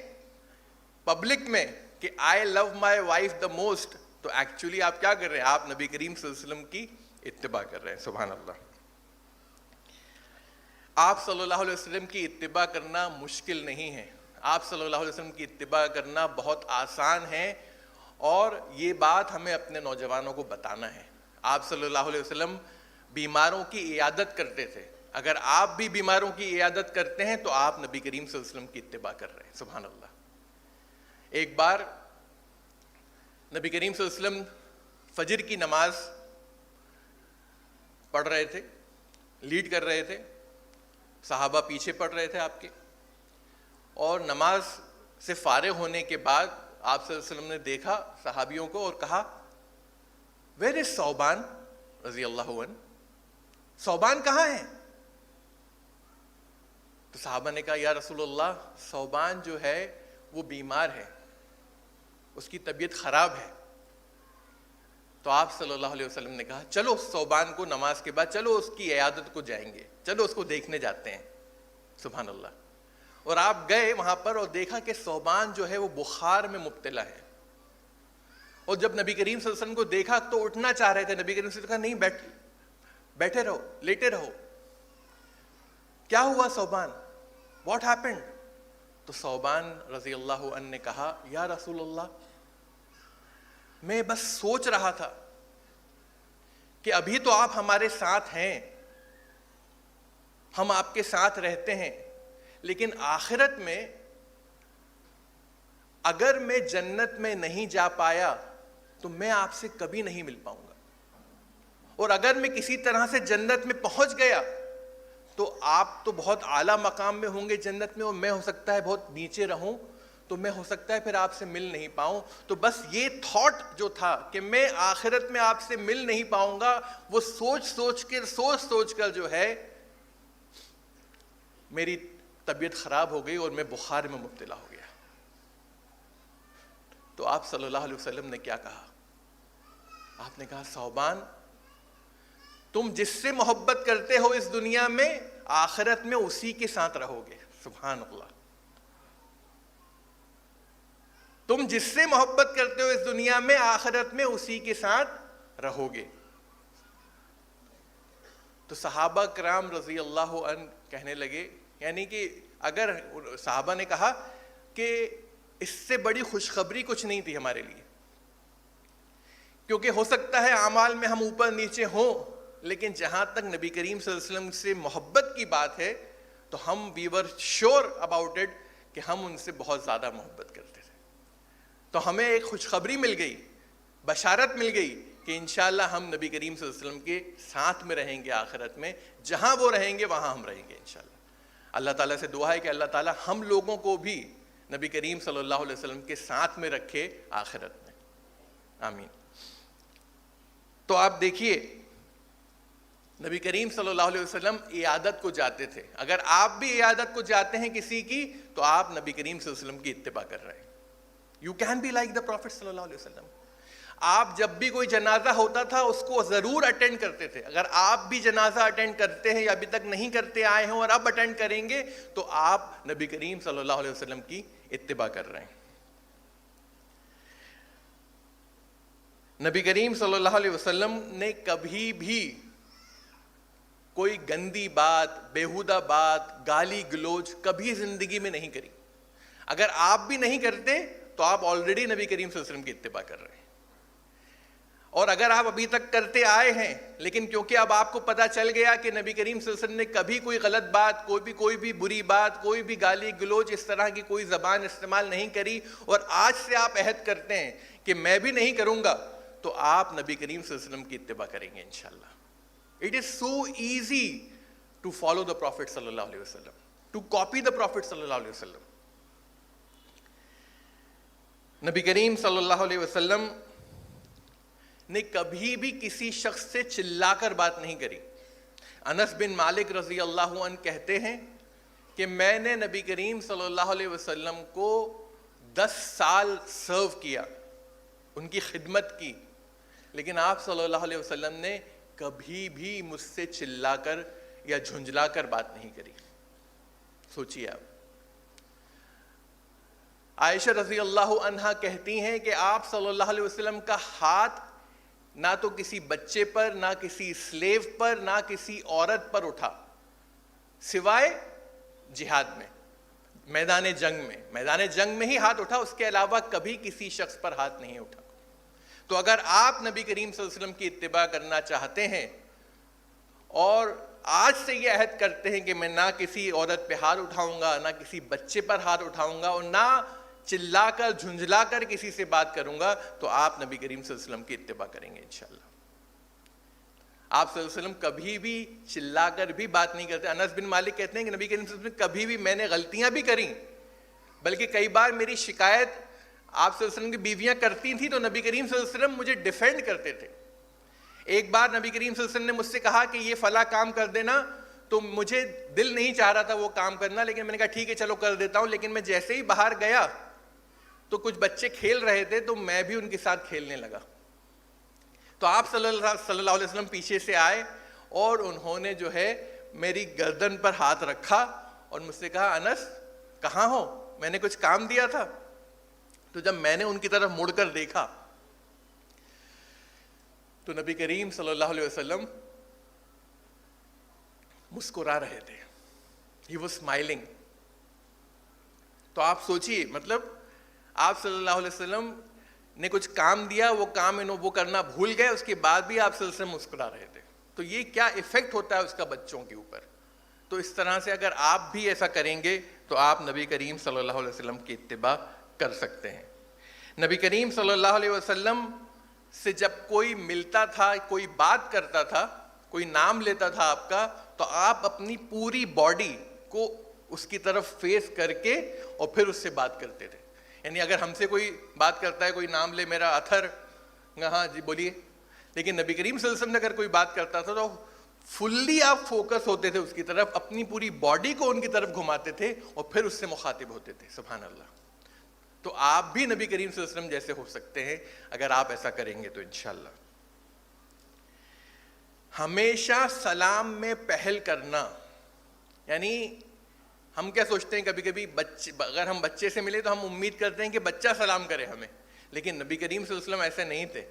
پبلک میں کہ آئی لو مائی وائف دا موسٹ, تو ایکچولی آپ کیا کر رہے ہیں؟ آپ نبی کریم صلی اللہ علیہ وسلم کی اتباع کر رہے ہیں. سبحان اللہ. آپ صلی اللہ علیہ وسلم کی اتباع کرنا مشکل نہیں ہے. آپ صلی اللہ علیہ وسلم کی اتباع کرنا بہت آسان ہے, اور یہ بات ہمیں اپنے نوجوانوں کو بتانا ہے. آپ صلی اللہ علیہ وسلم بیماروں کی عیادت کرتے تھے. اگر آپ بھی بیماروں کی عیادت کرتے ہیں تو آپ نبی کریم صلی اللہ علیہ وسلم کی اتباع کر رہے ہیں. سبحان اللہ. ایک بار نبی کریم صلی اللہ علیہ وسلم فجر کی نماز پڑھ رہے تھے, لیڈ کر رہے تھے, صحابہ پیچھے پڑھ رہے تھے آپ کے, اور نماز سے فارغ ہونے کے بعد آپ صلی اللہ علیہ وسلم نے دیکھا صحابیوں کو اور کہا, ویئر از ثوبان رضی اللہ عنہ, ثوبان کہاں ہے؟ تو صحابہ نے کہا یا رسول اللہ ثوبان جو ہے وہ بیمار ہے, اس کی طبیعت خراب ہے. تو آپ صلی اللہ علیہ وسلم نے کہا چلو ثوبان کو نماز کے بعد چلو اس کی عیادت کو جائیں گے, چلو اس کو دیکھنے جاتے ہیں. سبحان اللہ. اور آپ گئے وہاں پر اور دیکھا کہ ثوبان جو ہے وہ بخار میں مبتلا ہے. اور جب نبی کریم صلی اللہ علیہ وسلم کو دیکھا تو اٹھنا چاہ رہے تھے. نبی کریم صلی اللہ علیہ وسلم نے کہا نہیں, بیٹھے رہو, لیٹے رہو. کیا ہوا ثوبان؟ What happened? تو ثوبان رضی اللہ عنہ نے کہا یا رسول اللہ میں بس سوچ رہا تھا کہ ابھی تو آپ ہمارے ساتھ ہیں, ہم آپ کے ساتھ رہتے ہیں, لیکن آخرت میں اگر میں جنت میں نہیں جا پایا تو میں آپ سے کبھی نہیں مل پاؤں گا, اور اگر میں کسی طرح سے جنت میں پہنچ گیا تو آپ تو بہت اعلیٰ مقام میں ہوں گے جنت میں, اور میں ہو سکتا ہے بہت نیچے رہوں, تو میں ہو سکتا ہے پھر آپ سے مل نہیں پاؤں. تو بس یہ تھاٹ جو تھا کہ میں آخرت میں آپ سے مل نہیں پاؤں گا, وہ سوچ کر جو ہے میری طبیعت خراب ہو گئی اور میں بخار میں مبتلا ہو گیا. تو آپ صلی اللہ علیہ وسلم نے کیا کہا؟ آپ نے کہا ثوبان تم جس سے محبت کرتے ہو اس دنیا میں آخرت میں اسی کے ساتھ رہو گے. سبحان اللہ. تم جس سے محبت کرتے ہو اس دنیا میں آخرت میں اسی کے ساتھ رہو گے. تو صحابہ کرام رضی اللہ عنہ کہنے لگے, یعنی کہ اگر صحابہ نے کہا کہ اس سے بڑی خوشخبری کچھ نہیں تھی ہمارے لیے, کیونکہ ہو سکتا ہے اعمال میں ہم اوپر نیچے ہوں, لیکن جہاں تک نبی کریم صلی اللہ علیہ وسلم سے محبت کی بات ہے تو ہم وی ور شیور اباؤٹ اٹ کہ ہم ان سے بہت زیادہ محبت کرتے تھے. تو ہمیں ایک خوشخبری مل گئی, بشارت مل گئی کہ انشاءاللہ ہم نبی کریم صلی اللہ علیہ وسلم کے ساتھ میں رہیں گے آخرت میں, جہاں وہ رہیں گے وہاں ہم رہیں گے انشاءاللہ. اللہ تعالیٰ سے دعا ہے کہ اللہ تعالیٰ ہم لوگوں کو بھی نبی کریم صلی اللہ علیہ وسلم کے ساتھ میں رکھے آخرت میں، آمین۔ تو آپ دیکھیے نبی کریم صلی اللہ علیہ وسلم عیادت کو جاتے تھے، اگر آپ بھی عیادت کو جاتے ہیں کسی کی تو آپ نبی کریم صلی اللہ علیہ وسلم کی اتباع کر رہے ہیں۔ You can be like the prophet صلی اللہ علیہ وسلم۔ آپ جب بھی کوئی جنازہ ہوتا تھا اس کو ضرور اٹینڈ کرتے تھے، اگر آپ بھی جنازہ اٹینڈ کرتے ہیں یا ابھی تک نہیں کرتے آئے ہیں اور اب اٹینڈ کریں گے تو آپ نبی کریم صلی اللہ علیہ وسلم کی اتباع کر رہے ہیں۔ نبی کریم صلی اللہ علیہ وسلم نے کبھی بھی کوئی گندی بات، بیہودہ بات، گالی گلوچ کبھی زندگی میں نہیں کری۔ اگر آپ بھی نہیں کرتے تو آپ آلریڈی نبی کریم صلی اللہ علیہ وسلم کی اتباع کر رہے ہیں، اور اگر آپ ابھی تک کرتے آئے ہیں لیکن کیونکہ اب آپ کو پتہ چل گیا کہ نبی کریم صلی اللہ علیہ وسلم نے کبھی کوئی غلط بات، کوئی بھی بری بات، کوئی بھی گالی گلوچ اس طرح کی کوئی زبان استعمال نہیں کری، اور آج سے آپ عہد کرتے ہیں کہ میں بھی نہیں کروں گا، تو آپ نبی کریم صلی اللہ علیہ وسلم کی اتباع کریں گے انشاءاللہ۔ It is so easy to follow the Prophet صلی اللہ علیہ وسلم, to copy the Prophet صلی اللہ علیہ وسلم۔ نبی کریم صلی اللہ علیہ وسلم نے کبھی بھی کسی شخص سے چلا کر بات نہیں کری۔ انس بن مالک رضی اللہ عنہ کہتے ہیں کہ میں نے نبی کریم صلی اللہ علیہ وسلم کو 10 سال سرو کیا، ان کی خدمت کی، لیکن آپ صلی اللہ علیہ وسلم نے کبھی بھی مجھ سے چلا کر یا جھنجلا کر بات نہیں کری۔ سوچیے آپ۔ عائشہ رضی اللہ عنہا کہتی ہیں کہ آپ صلی اللہ علیہ وسلم کا ہاتھ نہ تو کسی بچے پر، نہ کسی سلیو پر، نہ کسی عورت پر اٹھا، سوائے جہاد میں، میدان جنگ میں ہی ہاتھ اٹھا، اس کے علاوہ کبھی کسی شخص پر ہاتھ نہیں اٹھا۔ تو اگر آپ نبی کریم صلی اللہ علیہ وسلم کی اتباع کرنا چاہتے ہیں اور آج سے یہ عہد کرتے ہیں کہ میں نہ کسی عورت پہ ہاتھ اٹھاؤں گا، نہ کسی بچے پر ہاتھ اٹھاؤں گا، اور نہ چلا کر جھنجلا کر کسی سے بات کروں گا، تو آپ نبی کریم صلی اللہ علیہ وسلم کی اتباع کریں گے انشاءاللہ۔ آپ صلی اللہ علیہ وسلم کبھی بھی چلا کر بھی بات نہیں کرتے۔ انس بن مالک کہتے ہیں کہ نبی کریم صلی اللہ علیہ وسلم کبھی بھی، میں نے غلطیاں بھی کریں، بلکہ کئی بار میری شکایت آپ صلی اللہ علیہ وسلم کی بیویاں کرتی تھیں تو نبی کریم صلی اللہ علیہ وسلم مجھے ڈیفینڈ کرتے تھے۔ ایک بار نبی کریم صلی اللہ علیہ وسلم نے مجھ سے کہا کہ یہ فلاں کام کر دینا، تو مجھے دل نہیں چاہ رہا تھا وہ کام کرنا، لیکن میں نے کہا ٹھیک ہے چلو کر دیتا ہوں، لیکن میں جیسے ہی باہر گیا تو کچھ بچے کھیل رہے تھے تو میں بھی ان کے ساتھ کھیلنے لگا، تو آپ صلی اللہ علیہ وسلم پیچھے سے آئے اور انہوں نے جو ہے میری گردن پر ہاتھ رکھا اور مجھ سے کہا انس کہاں ہو، میں نے کچھ کام دیا تھا؟ تو جب میں نے ان کی طرف مڑ کر دیکھا تو نبی کریم صلی اللہ علیہ وسلم مسکرا رہے تھے، ہی واز اسمائلنگ۔ تو آپ سوچئے، مطلب آپ صلی اللہ علیہ وسلم نے کچھ کام دیا، وہ کام وہ کرنا بھول گئے، اس کے بعد بھی آپ صلی اللہ علیہ وسلم مسکرا رہے تھے، تو یہ کیا ایفیکٹ ہوتا ہے اس کا بچوں کے اوپر۔ تو اس طرح سے اگر آپ بھی ایسا کریں گے تو آپ نبی کریم صلی اللہ علیہ وسلم کی اتباع کر سکتے ہیں۔ نبی کریم صلی اللہ علیہ وسلم سے جب کوئی ملتا تھا، کوئی بات کرتا تھا، کوئی نام لیتا تھا آپ کا، تو آپ اپنی پوری باڈی کو اس کی طرف فیس کر کے اور پھر اس سے بات کرتے تھے۔ یعنی اگر ہم سے کوئی بات کرتا ہے، کوئی نام لے میرا اطہر، ہاں جی بولیے، لیکن نبی کریم صلی اللہ علیہ وسلم نے اگر کوئی بات کرتا تھا تو فلی آپ فوکس ہوتے تھے اس کی طرف، اپنی پوری باڈی کو ان کی طرف گھماتے تھے اور پھر اس سے مخاطب ہوتے تھے۔ سبحان اللہ۔ تو آپ بھی نبی کریم صلی اللہ علیہ وسلم جیسے ہو سکتے ہیں اگر آپ ایسا کریں گے تو انشاءاللہ۔ ہمیشہ سلام میں پہل کرنا، یعنی ہم کیا سوچتے ہیں کبھی کبھی اگر ہم بچے سے ملے تو ہم امید کرتے ہیں کہ بچہ سلام کرے ہمیں، لیکن نبی کریم صلی اللہ علیہ وسلم ایسے نہیں تھے۔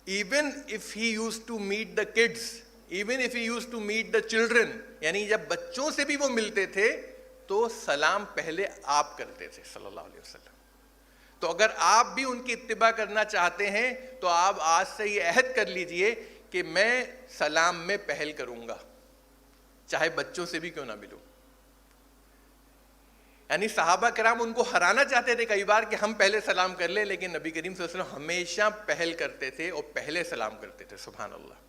even if he used to meet the kids, even if he used to meet the children, یعنی جب بچوں سے بھی وہ ملتے تھے تو سلام پہلے آپ کرتے تھے صلی اللہ علیہ وسلم۔ تو اگر آپ بھی ان کی اتباع کرنا چاہتے ہیں تو آپ آج سے یہ عہد کر لیجئے کہ میں سلام میں پہل کروں گا، چاہے بچوں سے بھی کیوں نہ ملوں۔ یعنی صحابہ کرام ان کو ہرانا چاہتے تھے کئی بار کہ ہم پہلے سلام کر لیں، لیکن نبی کریم صلی اللہ علیہ وسلم ہمیشہ پہل کرتے تھے اور پہلے سلام کرتے تھے۔ سبحان اللہ۔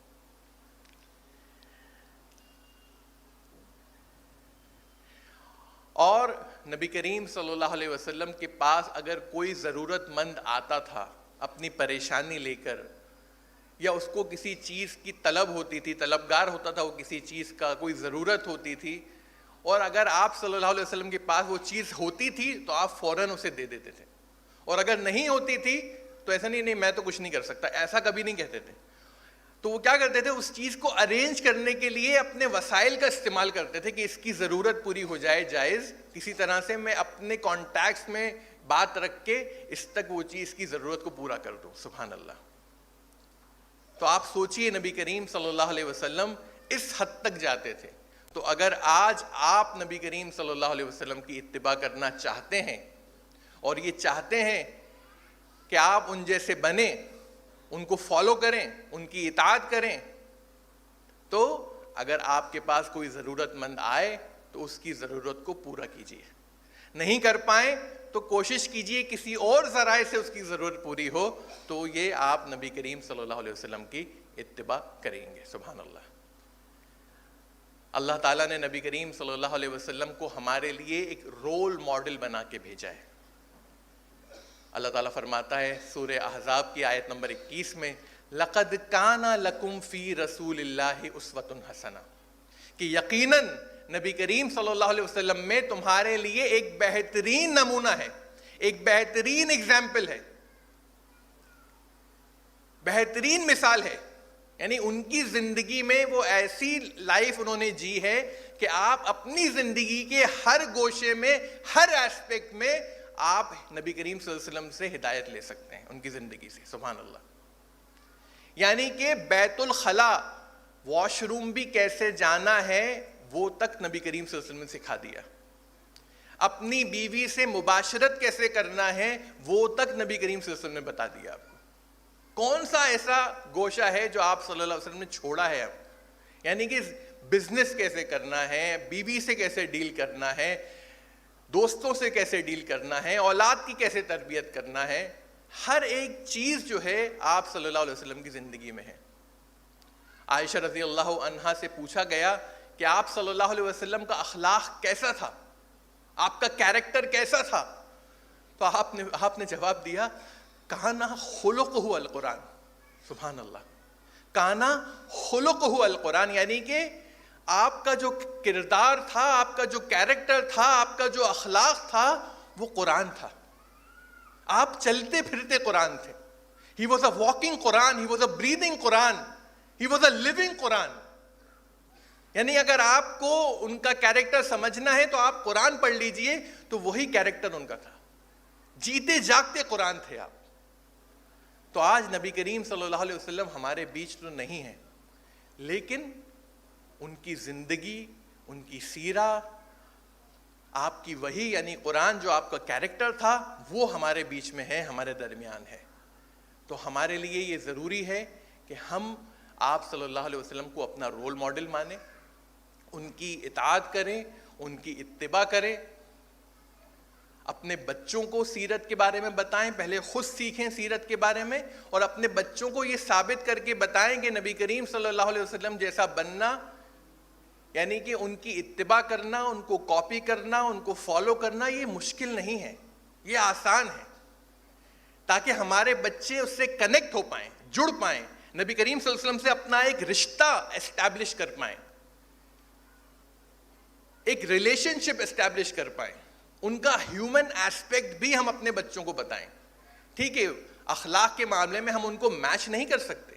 اور نبی کریم صلی اللہ علیہ وسلم کے پاس اگر کوئی ضرورت مند آتا تھا اپنی پریشانی لے کر، یا اس کو کسی چیز کی طلب ہوتی تھی، طلبگار ہوتا تھا وہ کسی چیز کا، کوئی ضرورت ہوتی تھی، اور اگر آپ صلی اللہ علیہ وسلم کے پاس وہ چیز ہوتی تھی تو آپ فوراً اسے دے دیتے تھے، اور اگر نہیں ہوتی تھی تو ایسا نہیں میں تو کچھ نہیں کر سکتا، ایسا کبھی نہیں کہتے تھے. تو وہ کیا کرتے تھے، اس چیز کو ارینج کرنے کے لیے اپنے وسائل کا استعمال کرتے تھے کہ اس کی ضرورت پوری ہو جائے، جائز کسی طرح سے میں اپنے کانٹیکٹس میں بات رکھ کے اس تک وہ چیز کی ضرورت کو پورا کر دوں. سبحان اللہ. تو آپ سوچئے نبی کریم صلی اللہ علیہ وسلم اس حد تک جاتے تھے. تو اگر آج آپ نبی کریم صلی اللہ علیہ وسلم کی اتباع کرنا چاہتے ہیں اور یہ چاہتے ہیں کہ آپ ان جیسے بنیں، ان کو فالو کریں، ان کی اطاعت کریں، تو اگر آپ کے پاس کوئی ضرورت مند آئے تو اس کی ضرورت کو پورا کیجیے. نہیں کر پائیں تو کوشش کیجیے کسی اور ذرائع سے اس کی ضرورت پوری ہو، تو یہ آپ نبی کریم صلی اللہ علیہ وسلم کی اتباع کریں گے. سبحان اللہ. اللہ تعالیٰ نے نبی کریم صلی اللہ علیہ وسلم کو ہمارے لیے ایک رول ماڈل بنا کے بھیجا ہے. اللہ تعالیٰ فرماتا ہے سورہ احزاب کی آیت نمبر 21 میں، لَقَدْ كَانَ لَكُمْ فِي رَسُولِ اللَّهِ أُسْوَةٌ حَسَنَةٌ، کہ یقیناً نبی کریم صلی اللہ علیہ وسلم میں تمہارے لیے ایک بہترین نمونہ ہے، ایک بہترین ایگزامپل ہے، بہترین مثال ہے. یعنی ان کی زندگی میں وہ ایسی لائف انہوں نے جی ہے کہ آپ اپنی زندگی کے ہر گوشے میں، ہر ایسپیکٹ میں آپ نبی کریم صلی اللہ علیہ وسلم سے ہدایت لے سکتے ہیں ان کی زندگی سے. سبحان اللہ. یعنی کہ بیت الخلا، واش روم بھی کیسے جانا ہے وہ تک نبی کریم صلی اللہ علیہ وسلم نے سکھا دیا. اپنی بیوی سے مباشرت کیسے کرنا ہے وہ تک نبی کریم صلی اللہ علیہ وسلم نے بتا دیا. آپ کو کون سا ایسا گوشہ ہے جو آپ صلی اللہ علیہ وسلم نے چھوڑا ہے؟ یعنی کہ بزنس کیسے کرنا ہے، بیوی سے کیسے ڈیل کرنا ہے، دوستوں سے کیسے ڈیل کرنا ہے، اولاد کی کیسے تربیت کرنا ہے، ہر ایک چیز جو ہے آپ صلی اللہ علیہ وسلم کی زندگی میں ہے. عائشہ رضی اللہ عنہا سے پوچھا گیا کہ آپ صلی اللہ علیہ وسلم کا اخلاق کیسا تھا، آپ کا کیریکٹر کیسا تھا؟ تو آپ نے جواب دیا، کانا خلقہ القرآن. سبحان اللہ. کانا خلقہ القرآن، یعنی کہ آپ کا جو کردار تھا، آپ کا جو کیریکٹر تھا، آپ کا جو اخلاق تھا وہ قرآن تھا. آپ چلتے پھرتے قرآن تھے. He was a walking Quran, he was a breathing Quran, he was a living Quran. یعنی اگر آپ کو ان کا کیریکٹر سمجھنا ہے تو آپ قرآن پڑھ لیجئے، تو وہی کیریکٹر ان کا تھا. جیتے جاگتے قرآن تھے آپ. تو آج نبی کریم صلی اللہ علیہ وسلم ہمارے بیچ تو نہیں ہیں، لیکن ان کی زندگی، ان کی سیرہ، آپ کی وحی یعنی قرآن جو آپ کا کیریکٹر تھا وہ ہمارے بیچ میں ہے، ہمارے درمیان ہے. تو ہمارے لیے یہ ضروری ہے کہ ہم آپ صلی اللہ علیہ وسلم کو اپنا رول ماڈل مانیں، ان کی اطاعت کریں، ان کی اتباع کریں، اپنے بچوں کو سیرت کے بارے میں بتائیں، پہلے خود سیکھیں سیرت کے بارے میں، اور اپنے بچوں کو یہ ثابت کر کے بتائیں کہ نبی کریم صلی اللہ علیہ وسلم جیسا بننا، یعنی کہ ان کی اتباع کرنا، ان کو کاپی کرنا، ان کو فالو کرنا، یہ مشکل نہیں ہے، یہ آسان ہے، تاکہ ہمارے بچے اس سے کنیکٹ ہو پائیں، جڑ پائیں، نبی کریم صلی اللہ علیہ وسلم سے اپنا ایک رشتہ اسٹیبلش کر پائیں، ایک ریلیشن شپ اسٹیبلش کر پائیں. ان کا ہیومن ایسپیکٹ بھی ہم اپنے بچوں کو بتائیں. ٹھیک ہے، اخلاق کے معاملے میں ہم ان کو میچ نہیں کر سکتے،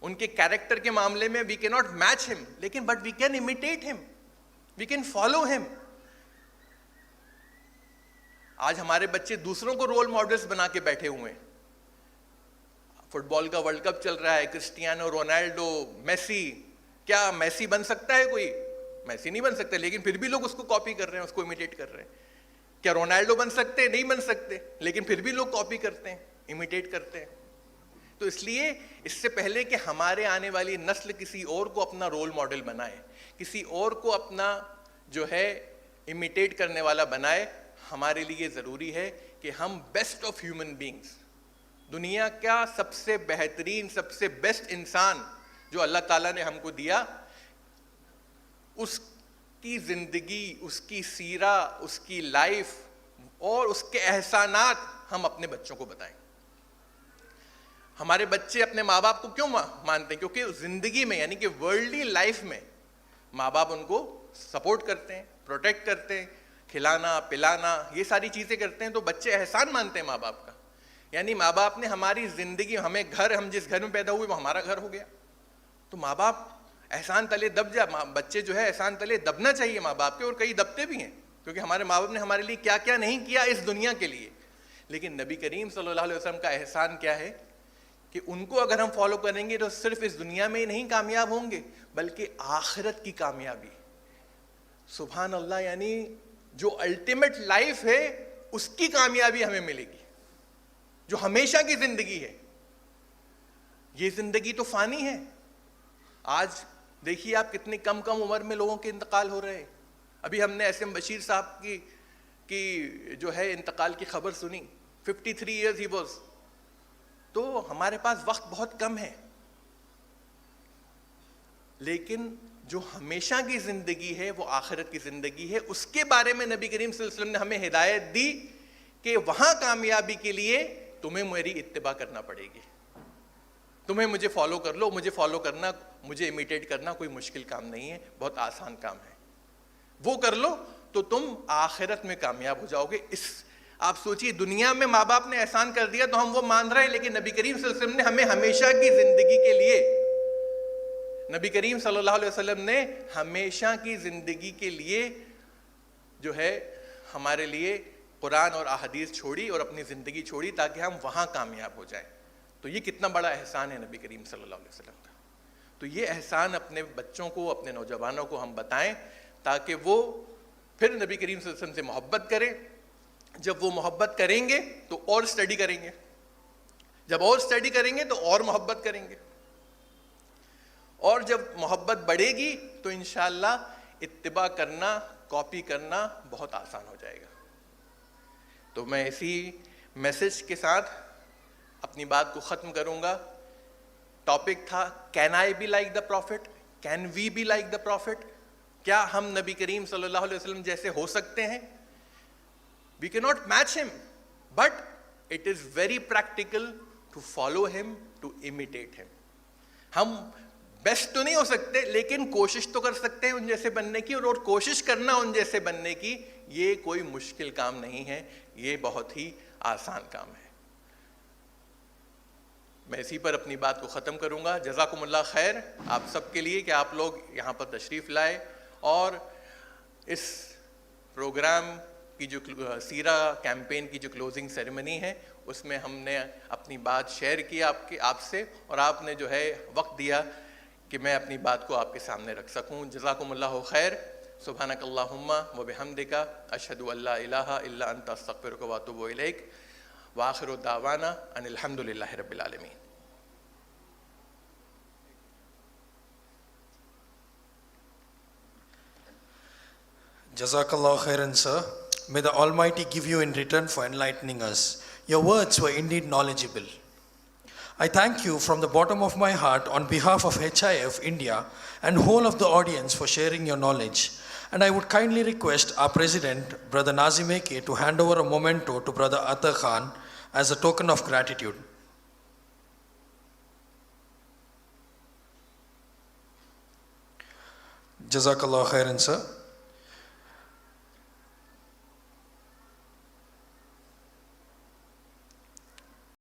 ان کے کیریکٹر کے معاملے میں وی کی ناٹ میچ ہم، لیکن بٹ وی کین امیٹیٹ ہم، وی کین فالو ہم. آج ہمارے بچے دوسروں کو رول ماڈلز بنا کے بیٹھے ہوئے ہیں. فٹ بال کا ورلڈ کپ چل رہا ہے، کرسٹیانو رونالڈو، میسی. کیا میسی بن سکتا ہے کوئی؟ میسی نہیں بن سکتا، لیکن پھر بھی لوگ اس کو کاپی کر رہے ہیں، اس کو امیٹیٹ کر رہے ہیں. کیا رونالڈو بن سکتے ہیں؟ نہیں بن سکتے، لیکن پھر بھی لوگ کاپی کرتے ہیں، امیٹیٹ کرتے ہیں. تو اس لیے اس سے پہلے کہ ہمارے آنے والی نسل کسی اور کو اپنا رول ماڈل بنائے، کسی اور کو اپنا جو ہے امیٹیٹ کرنے والا بنائے، ہمارے لیے ضروری ہے کہ ہم بیسٹ آف ہیومن بینگز، دنیا کا سب سے بہترین، سب سے بیسٹ انسان جو اللہ تعالیٰ نے ہم کو دیا، اس کی زندگی, اس کی سیرہ, اس کی لائف اور اس کے احسانات ہم اپنے بچوں کو بتائیں. ہمارے بچے اپنے ماں باپ کو کیوں مانتے ہیں؟ کیونکہ زندگی میں یعنی کہ ورلڈلی لائف میں ماں باپ ان کو سپورٹ کرتے ہیں, پروٹیکٹ کرتے ہیں, کھلانا پلانا یہ ساری چیزیں کرتے ہیں, تو بچے احسان مانتے ہیں ماں باپ کا. یعنی ماں باپ نے ہماری زندگی, ہم جس گھر میں پیدا ہوئے وہ ہمارا گھر ہو گیا. تو ماں باپ احسان تلے دب بچے جو ہے احسان تلے دبنا چاہیے ماں باپ کے, اور کئی دبتے بھی ہیں, کیونکہ ہمارے ماں باپ نے ہمارے لیے کیا کیا نہیں کیا اس دنیا کے لیے. لیکن نبی کریم صلی اللہ علیہ وسلم کا احسان کیا ہے کہ ان کو اگر ہم فالو کریں گے تو صرف اس دنیا میں ہی نہیں کامیاب ہوں گے بلکہ آخرت کی کامیابی. سبحان اللہ, یعنی جو الٹیمیٹ لائف ہے اس کی کامیابی ہمیں ملے گی, جو ہمیشہ کی زندگی ہے. یہ زندگی تو فانی ہے. آج دیکھیے آپ کتنی کم عمر میں لوگوں کے انتقال ہو رہے ہیں. ابھی ہم نے ایس ایم بشیر صاحب کی جو ہے انتقال کی خبر سنی, 53 ایئرز ہی واز. تو ہمارے پاس وقت بہت کم ہے, لیکن جو ہمیشہ کی زندگی ہے وہ آخرت کی زندگی ہے. اس کے بارے میں نبی کریم صلی اللہ علیہ وسلم نے ہمیں ہدایت دی کہ وہاں کامیابی کے لیے تمہیں میری اتباع کرنا پڑے گی. تمہیں مجھے فالو کر لو, مجھے فالو کرنا, مجھے امیٹیٹ کرنا کوئی مشکل کام نہیں ہے, بہت آسان کام ہے. وہ کر لو تو تم آخرت میں کامیاب ہو جاؤ گے. آپ سوچئے, دنیا میں ماں باپ نے احسان کر دیا تو ہم وہ مان رہے ہیں, لیکن نبی کریم صلی اللہ علیہ وسلم نے ہمیں ہمیشہ کی زندگی کے لیے, نبی کریم صلی اللہ علیہ وسلم نے ہمیشہ کی زندگی کے لیے جو ہے ہمارے لیے قرآن اور احادیث چھوڑی اور اپنی زندگی چھوڑی تاکہ ہم وہاں کامیاب ہو جائیں. تو یہ کتنا بڑا احسان ہے نبی کریم صلی اللہ علیہ وسلم کا. تو یہ احسان اپنے بچوں کو, اپنے نوجوانوں کو ہم بتائیں تاکہ وہ پھر نبی کریم صلی اللہ علیہ وسلم سے محبت کریں. جب وہ محبت کریں گے تو اور اسٹڈی کریں گے, جب اور اسٹڈی کریں گے تو اور محبت کریں گے, اور جب محبت بڑھے گی تو انشاءاللہ اتباع کرنا, کاپی کرنا بہت آسان ہو جائے گا. تو میں اسی میسج کے ساتھ اپنی بات کو ختم کروں گا. ٹاپک تھا can I be like the prophet, can we be like the prophet. کیا ہم نبی کریم صلی اللہ علیہ وسلم جیسے ہو سکتے ہیں؟ We cannot match him, but it is very practical to follow him, to imitate him. ہم بیسٹ تو نہیں ہو سکتے لیکن کوشش تو کر سکتے ہیں ان جیسے بننے کی, اور کوشش کرنا ان جیسے بننے کی یہ کوئی مشکل کام نہیں ہے, یہ بہت ہی آسان کام ہے. میں اسی پر اپنی بات کو ختم کروں گا. جزاکم اللہ خیر آپ سب کے لیے کہ آپ لوگ یہاں پر تشریف لائے, اور اس پروگرام کی جو سیرہ کیمپین کی جو کلوزنگ سیریمنی ہے اس میں ہم نے اپنی بات شیئر کی آپ سے, اور آپ نے جو ہے وقت دیا کہ میں اپنی بات کو آپ کے سامنے رکھ سکوں. جزاکم اللہ خیر. سبحانک اللہم و بحمدک, اشہد ان لا الہ الا انت, استغفرک و اتوب الیک, وآخر دعوانا ان الحمد للہ رب العالمین. Jazakallah khairan, sir. May the Almighty give you in return for enlightening us. Your words were indeed knowledgeable. I thank you from the bottom of my heart on behalf of HIF India and whole of the audience for sharing your knowledge. And I would kindly request our President, Brother Nazim Eke, to hand over a memento to Brother Atar Khan as a token of gratitude. Jazakallah khairan, sir.